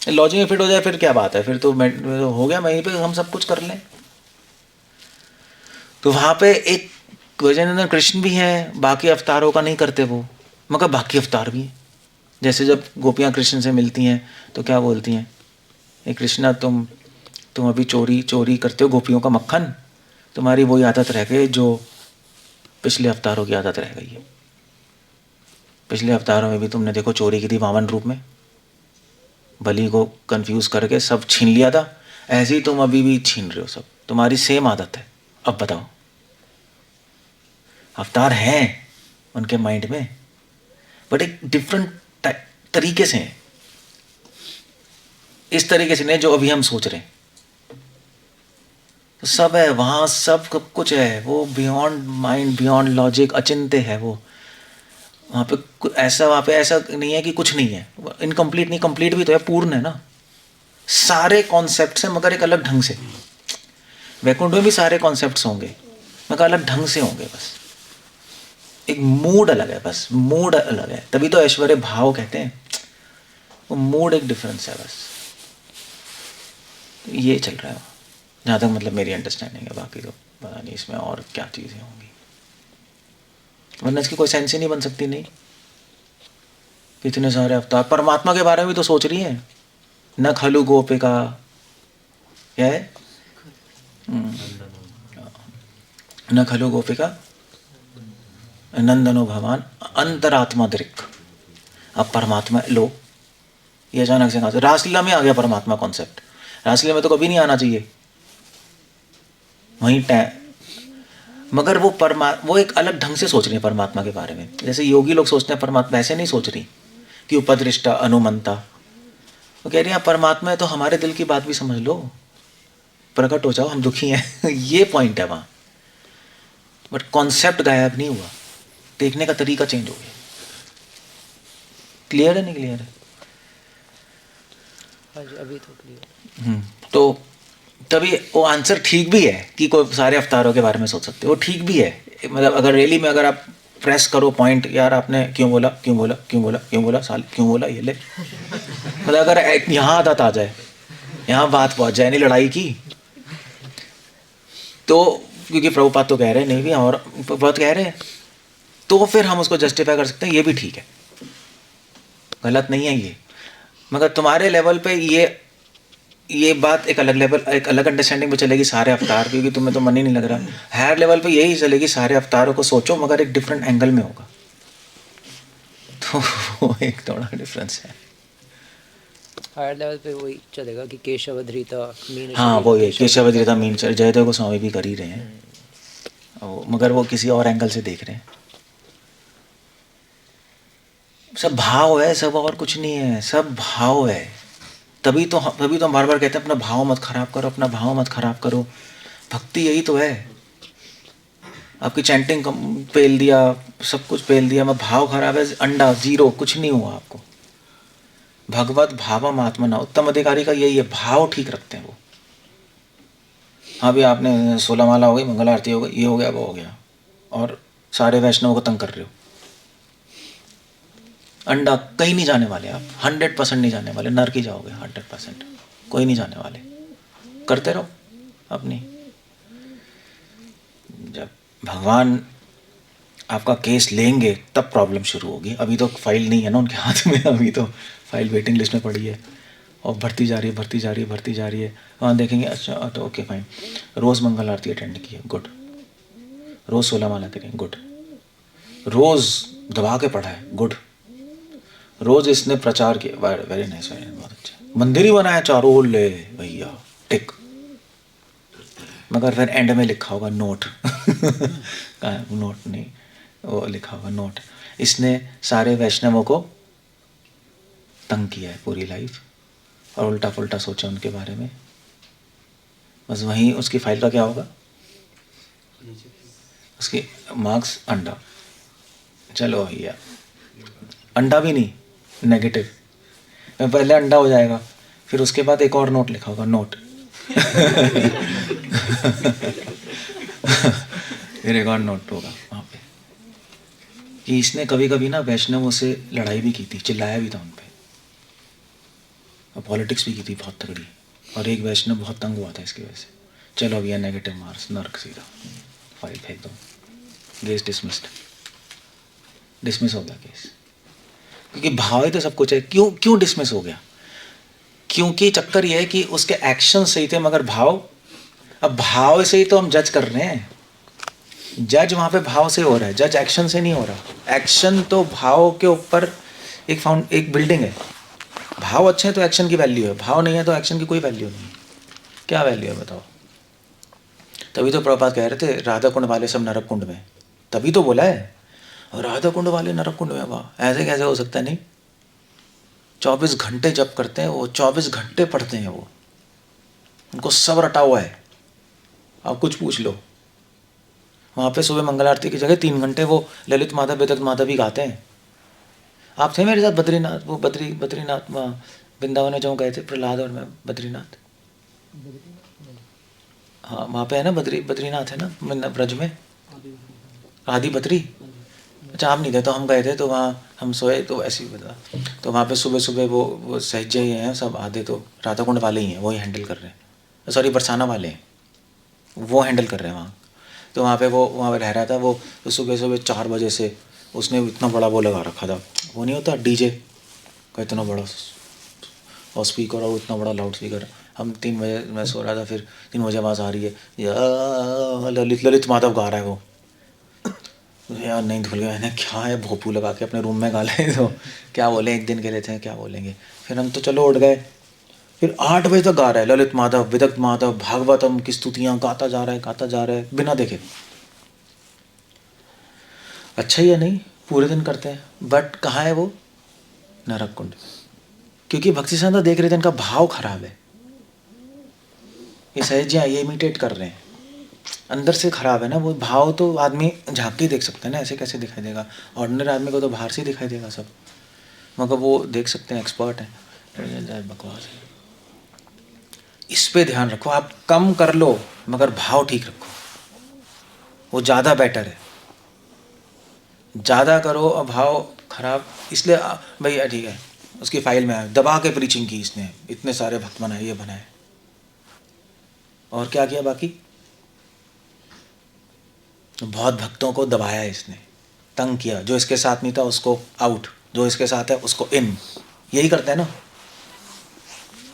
लॉजिक में फिट हो जाए फिर क्या बात है, फिर तो हो गया, वहीं पे हम सब कुछ कर लें। तो वहाँ पे एक ब्रजेंद्र कृष्ण भी हैं, बाकी अवतारों का नहीं करते वो, मगर बाकी अवतार भी हैं। जैसे जब गोपियाँ कृष्ण से मिलती हैं तो क्या बोलती हैं, ये कृष्णा तुम तुम अभी चोरी चोरी करते हो गोपियों का मक्खन, तुम्हारी वही आदत रह गई जो पिछले अवतारों की आदत रह गई है। पिछले अवतारों में भी तुमने देखो चोरी की थी वामन रूप में, बलि को कंफ्यूज करके सब छीन लिया था, ऐसे ही तुम अभी भी छीन रहे हो सब, तुम्हारी सेम आदत है। अब बताओ, अवतार हैं उनके माइंड में, बट एक डिफरेंट तरीके से हैं, इस तरीके से नहीं जो अभी हम सोच रहे हैं। तो सब है वहाँ, सब कुछ है, वो बियॉन्ड माइंड, बियॉन्ड लॉजिक, अचिंत्य है वो। वहाँ पे ऐसा नहीं है कि कुछ नहीं है, इनकम्प्लीट नहीं, कंप्लीट भी तो है, पूर्ण है ना। सारे कॉन्सेप्ट्स हैं मगर एक अलग ढंग से। वैकुंठ में भी सारे कॉन्सेप्ट्स होंगे मगर अलग ढंग से होंगे, बस एक मूड अलग है, बस मूड अलग है। तभी तो ऐश्वर्य भाव कहते हैं, वो मूड एक डिफरेंस है बस। तो ये चल रहा है जहाँ तक मतलब मेरी अंडरस्टैंडिंग है, बाकी तो पता नहीं इसमें और क्या चीज़ें होंगी, वरना इसकी कोई सेंस ही नहीं बन सकती। नहीं, कितने सारे अवतार, परमात्मा के बारे में भी तो सोच रही है। न खलु गोपिका, क्या है, न खलु गोपिका नंदनो भगवान अंतरात्मा दृक्। अब परमात्मा लो, ये अचानक से कहाँ से, रासलीला में आ गया परमात्मा कॉन्सेप्ट। रासलीला में तो कभी नहीं आना चाहिए, वहीं मगर वो एक अलग ढंग से सोच रही है परमात्मा के बारे में। जैसे योगी लोग सोचते हैं परमात्मा, वैसे नहीं सोच रही कि उपदृष्टा अनुमंता। वो कह रही है परमात्मा है तो हमारे दिल की बात भी समझ लो, प्रकट हो जाओ, हम दुखी हैं। ये पॉइंट है वहाँ, बट कॉन्सेप्ट गायब नहीं हुआ, देखने का तरीका चेंज हो गया। क्लियर है, नहीं क्लियर है? हाँ जी, अभी तो क्लियर। तो तभी वो आंसर ठीक भी है कि कोई सारे अवतारों के बारे में सोच सकते हो, वो ठीक भी है। मतलब अगर रैली में अगर आप प्रेस करो पॉइंट, यार आपने क्यों बोला, क्यों बोला, क्यों बोला, क्यों बोला, साल क्यों बोला, ये ले, मतलब अगर यहाँ आदत आ जाए, यहाँ बात पहुँच जाए, नहीं लड़ाई की, तो क्योंकि प्रभुपाद तो कह रहे हैं नहीं भी, और बहुत कह रहे हैं, तो फिर हम उसको जस्टिफाई कर सकते हैं, ये भी ठीक है, गलत नहीं है ये। मगर तुम्हारे लेवल पे ये बात एक अलग लेवल, एक अलग अंडरस्टैंडिंग पे चलेगी सारे अवतार, क्योंकि तुम्हें तो मन ही नहीं लग रहा। हायर लेवल पे यही चलेगी, सारे अवतारों को सोचो मगर एक डिफरेंट एंगल में होगा, तो वो एक थोड़ा डिफरेंस है। हायर लेवल पे वही चलेगा कि केशवधृता मीन। हाँ वो ये केशवधृता मीन जयदेव गोस्वामी भी कर ही रहे हैं, मगर वो किसी और एंगल से देख रहे हैं। सब भाव है, सब और कुछ नहीं है, सब भाव है। तभी तो हम बार बार कहते हैं अपना भाव मत खराब करो, अपना भाव मत खराब करो। भक्ति यही तो है। आपकी चैंटिंग पेल दिया, सब कुछ पेल दिया, मैं भाव खराब है, अंडा जीरो, कुछ नहीं हुआ आपको। भगवत भावम आत्मना, उत्तम अधिकारी का यही है, भाव ठीक रखते हैं वो। हाँ भी आपने 16 माला हो गई, मंगल आरती हो गई, ये हो गया, वो हो गया, और सारे वैष्णव को तंग कर रहे हो। अंडा कहीं नहीं जाने वाले आप, 100% नहीं जाने वाले, नरक ही जाओगे 100%, कोई नहीं जाने वाले। करते रहो अपनी। जब भगवान आपका केस लेंगे तब प्रॉब्लम शुरू होगी। अभी तो फाइल नहीं है ना उनके हाथ में, अभी तो फाइल वेटिंग लिस्ट में पड़ी है और भर्ती जा रही है, भर्ती जा रही है, भर्ती जा रही है। वहाँ देखेंगे, अच्छा तो ओके फाइन, रोज़ मंगल आरती अटेंड की है, गुड। रोज़ 16 माला करें, गुड। रोज़ दबा के पढ़ा है, गुड। रोज़ इसने प्रचार किया, वेरी नाइस, बहुत अच्छा। मंदिर ही बनाया चारों ओर, ले भैया टिक। मगर फिर एंड में लिखा होगा नोट। नोट नहीं, वो लिखा होगा नोट, इसने सारे वैष्णवों को तंग किया है पूरी लाइफ और उल्टा पुल्टा सोचा उनके बारे में। बस वहीं उसकी फाइल का क्या होगा, उसकी मार्क्स अंडा। चलो भैया, अंडा भी नहीं, नेगेटिव। पहले अंडा हो जाएगा, फिर उसके बाद एक और नोट लिखा होगा, नोट। फिर एक और नोट होगा वहाँ पे कि इसने कभी कभी ना वैष्णवों से लड़ाई भी की थी, चिल्लाया भी था उन पे, और पॉलिटिक्स भी की थी बहुत तगड़ी, और एक वैष्णव बहुत तंग हुआ था इसकी वजह से। चलो भैया नेगेटिव मार्क्स, नर्क सीधा, फाइल फेंक दो, केस डिसमिस्ड, डिसमिस हो गया केस। क्योंकि भाव ही तो सब कुछ है। क्यों डिसमिस हो गया? क्योंकि चक्कर ये है कि उसके एक्शन सही थे मगर भाव, अब भाव से ही तो हम जज कर रहे हैं, जज वहाँ पे भाव से हो रहा है, जज एक्शन से नहीं हो रहा। एक्शन तो भाव के ऊपर एक बिल्डिंग है, भाव अच्छे हैं तो एक्शन की वैल्यू है, भाव नहीं है तो एक्शन की कोई वैल्यू नहीं। क्या वैल्यू है बताओ? तभी तो प्रभुपाद कह रहे थे राधा कुंड वाले सब नरक कुंड में, तभी तो बोला है राधा कुंड वाले नरक कुंड में। वाह, ऐसे कैसे हो सकता है? नहीं, 24 घंटे जप करते हैं वो, 24 घंटे पढ़ते हैं वो, उनको सब रटा हुआ है। आप कुछ पूछ लो, वहाँ पे सुबह मंगल आरती की जगह 3 घंटे वो ललित माधव विदग्ध माधव भी गाते हैं। आप थे मेरे साथ बद्रीनाथ, वो बद्रीनाथ वहाँ वृंदावन में जो गए थे प्रहलाद और मैं, बद्रीनाथ, हाँ वहाँ पे है ना बद्रीनाथ है ना ब्रज में, आदि बद्री। अच्छा आप नहीं थे तो हम गए थे, तो वहाँ हम सोए तो ऐसे ही बता। तो वहाँ पे सुबह सुबह वो सहजे ही हैं सब, आधे तो राधा कुंड वाले ही हैं, वो ही हैंडल कर रहे हैं, सॉरी बरसाना वाले हैं, वो हैंडल कर रहे हैं वहाँ। तो वहाँ पे वो वहाँ पे रह रहा था वो, तो सुबह सुबह 4 बजे से उसने इतना बड़ा वो लगा रखा था, वो नहीं होता डीजे का इतना बड़ा, और स्पीकर और इतना बड़ा लाउड स्पीकर। हम 3 बजे मैं सो रहा था, फिर 3 बजे आवाज़ आ रही है, या ललित माधव गा रहा है वो। यार नहीं धुल गया, मैंने क्या है भोपू लगा के अपने रूम में गा लें तो क्या बोलें, एक दिन के लिए थे क्या बोलेंगे। फिर हम तो चलो उठ गए, फिर 8 बजे तक गा रहा है ललित माधव विदग्ध माधव, भागवतम की स्तुतियाँ गाता जा रहा है बिना देखे। अच्छा ही है नहीं, पूरे दिन करते हैं, बट कहाँ है वो? नरक कुंड। क्योंकि भक्ति सिद्धांत देख रहे थे इनका भाव खराब है, ये सहजियाँ ये इमिटेट कर रहे हैं, अंदर से खराब है ना वो भाव। तो आदमी झांक के देख सकता है ना, ऐसे कैसे दिखाई देगा? ऑर्डिनरी आदमी को तो बाहर से दिखाई देगा सब, मगर वो देख सकते हैं, एक्सपर्ट है। बकवास है। इस पे ध्यान रखो, आप कम कर लो मगर भाव ठीक रखो, वो ज़्यादा बेटर है। ज़्यादा करो और भाव खराब, इसलिए भैया ठीक है उसकी फाइल में आया, दबा के प्रीचिंग की इसने, इतने सारे भक्त बनाए, ये बनाए, और क्या किया बाकी? बहुत भक्तों को दबाया इसने, तंग किया, जो इसके साथ नहीं था उसको आउट, जो इसके साथ है उसको इन, यही करते हैं ना।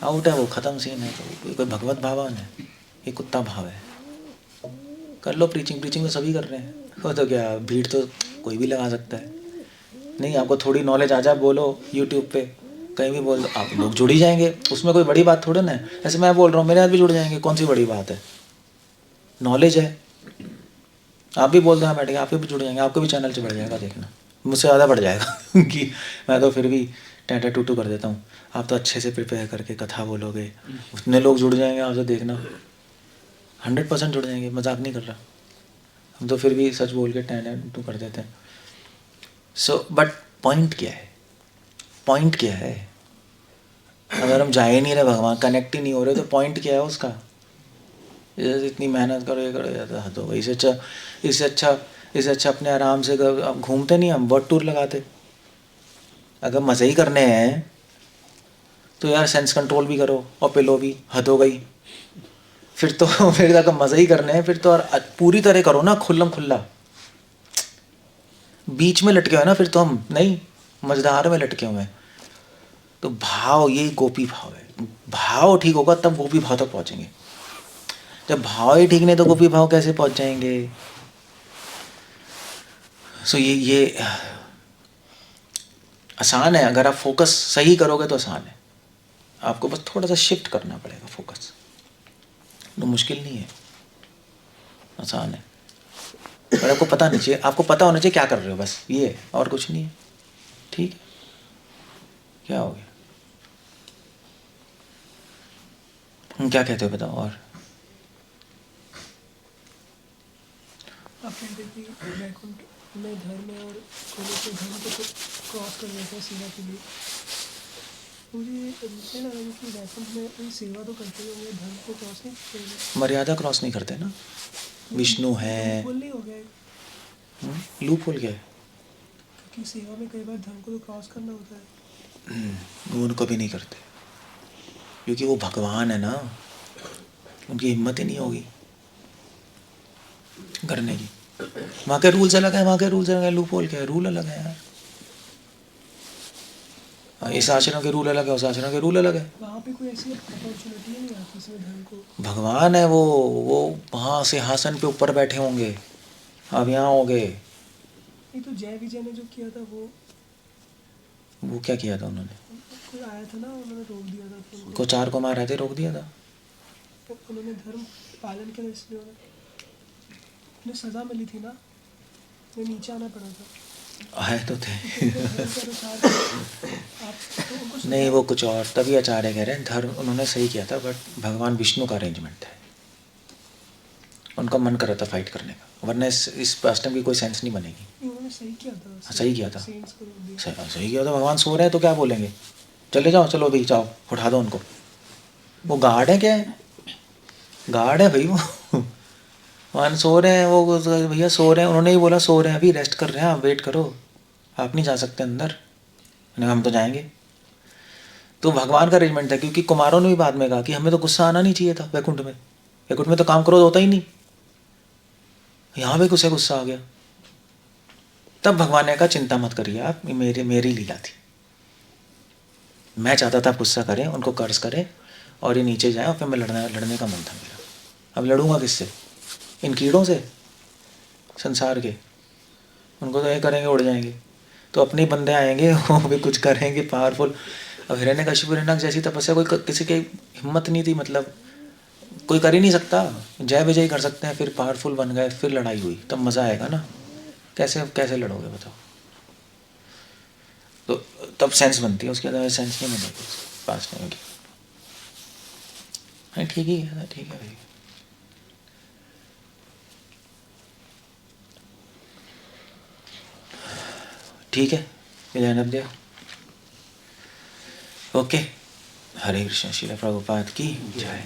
आउट है वो, खत्म सीन है। तो कोई भगवत भावन है, ये कुत्ता भाव है। कर लो प्रीचिंग तो सभी कर रहे हैं, वो तो क्या भीड़ तो कोई भी लगा सकता है। नहीं आपको थोड़ी नॉलेज आ जाए, बोलो यूट्यूब पे कहीं भी बोल दो, आप लोग जुड़ ही जाएंगे, उसमें कोई बड़ी बात थोड़ी ना है। ऐसे मैं बोल रहा हूँ मेरे साथ भी जुड़ जाएंगे, कौन सी बड़ी बात है? नॉलेज है, आप भी बोल दो हाँ बैठेगा, आपके भी जुड़ जाएंगे, आपको भी चैनल से बढ़ जाएगा, देखना मुझसे ज़्यादा बढ़ जाएगा क्योंकि मैं तो फिर भी टैटा टूटू कर देता हूँ। आप तो अच्छे से प्रिपेयर करके कथा बोलोगे, उतने लोग जुड़ जाएंगे आपसे, देखना 100% जुड़ जाएंगे, मजाक नहीं कर रहा। हम तो फिर भी सच बोल के टैटा टूटू कर देते हैं। सो बट पॉइंट क्या है? पॉइंट क्या है? अगर हम जा ही नहीं रहे भगवान, कनेक्ट ही नहीं हो रहे, तो पॉइंट क्या है उसका? इतनी मेहनत करो, ये करो, जाता है तो इससे अच्छा अपने आराम से घूमते नहीं, हम वर्ड टूर लगाते। अगर मज़े ही करने हैं तो यार सेंस कंट्रोल भी करो और पिलो भी, हद हो गई। फिर तो फिर अगर मज़े ही करने हैं फिर तो पूरी तरह करो ना, खुल्लम खुल्ला। बीच में लटके हुए ना फिर तो हम नहीं, मझधार में लटके हुए हैं। तो भाव, ये गोपी भाव है। भाव ठीक होगा तब गोपी भाव तक पहुँचेंगे। जब भाव ही ठीक नहीं तो गोपी भाव कैसे पहुँच जाएंगे? सो ये आसान है, अगर आप फोकस सही करोगे तो आसान है। आपको बस थोड़ा सा शिफ्ट करना पड़ेगा फोकस, तो मुश्किल नहीं है, आसान है। पर आपको पता नहीं चाहिए, आपको पता होना चाहिए क्या कर रहे हो, बस ये है, और कुछ नहीं है। ठीक है, क्या हो गया? क्या कहते हो बताओ? और आप कहते कि वैकुंठ में धर्म और कोले के धर्म को क्रॉस कर देते हैं सेवा के लिए। मुझे ये लगा कि वैकुंठ में सेवा तो करते होंगे, धर्म को क्रॉस नहीं करते, मर्यादा क्रॉस नहीं करते ना। विष्णु है, नहीं हो गया लूप होल क्या है? क्योंकि सेवा में कई बार धर्म को तो क्रॉस करना होता है। वो उनको भी नहीं करते क्योंकि वो भगवान है ना, उनकी हिम्मत ही नहीं होगी करने की। वहाँ के रूल्स अलग है, वहाँ के रूल्स अलग है। लूप होल क्या है? रूल अलग है यार। इस आश्रम के रूल अलग है, उस आश्रम के रूल अलग है। वहाँ पे कोई ऐसी अपॉर्चुनिटी नहीं आती इसमें धर्म को। भगवान है वो वहाँ सिंहासन पे ऊपर बैठे होंगे, आप यहाँ हो गए। ये तो जय विजय ने जो किया था वो क्या किया था उन्होंने? कोई आया था ना, उन्होंने रोक दिया था फिर को 4 को मार रहे थे, रोक दिया था। उन्होंने धर्म पालन किया इसलिए उन्हें सज़ा मिली थी ना, उन्हें नीचे आना पड़ा था। आए तो थे आप तो उनको नहीं, वो कुछ और, तभी आचार्य कह रहे हैं धर्म उन्होंने सही किया था, बट भगवान विष्णु का अरेंजमेंट है, उनका मन कर रहा था फाइट करने का, वरना इस आश्रम की कोई सेंस नहीं बनेगी। उन्होंने सही किया था। सही किया था, सेंट्स को रोक दिया। सही किया था। भगवान सो रहे हैं तो क्या बोलेंगे, चले जाओ, चलो भाई जाओ, उठा दो उनको। वो गार्ड है, क्या है, गार्ड है भाई वो। भगवान सो रहे हैं, वो भैया सो रहे हैं, उन्होंने ही बोला सो रहे हैं, अभी रेस्ट कर रहे हैं, आप वेट करो, आप नहीं जा सकते अंदर। नहीं, हम तो जाएंगे। तो भगवान का अरेंजमेंट था, क्योंकि कुमारों ने भी बाद में कहा कि हमें तो गुस्सा आना नहीं चाहिए था वैकुंठ में, वैकुंठ में तो काम क्रोध होता ही नहीं, यहाँ भी गुस्से गुस्सा आ गया। तब भगवान ने कहा चिंता मत करिए आप, मेरी लीला थी, मैं चाहता था आप गुस्सा करें, उनको कर्ज करें और ये नीचे जाए, और फिर मैं लड़ने का मन था मेरा। अब लड़ूंगा किससे, इन कीड़ों से संसार के, उनको तो ये करेंगे उड़ जाएंगे। तो अपने बंदे आएंगे, वो भी कुछ करेंगे पावरफुल। अब हिरण्यकशिपु हिरण्यक जैसी तपस्या कोई किसी की हिम्मत नहीं थी, मतलब कोई कर ही नहीं सकता। जय विजय कर सकते हैं, फिर पावरफुल बन गए, फिर लड़ाई हुई, तब मज़ा आएगा ना। कैसे लड़ोगे बताओ। तो तब सेंस बनती है, उसके अलावा सेंस नहीं बनेगी, पास नहीं होगी। हाँ ठीक ही है, ठीक है भाई। ठीक है, विजयनब दिया। ओके, हरे कृष्ण। श्रील प्रभुपाद की जय।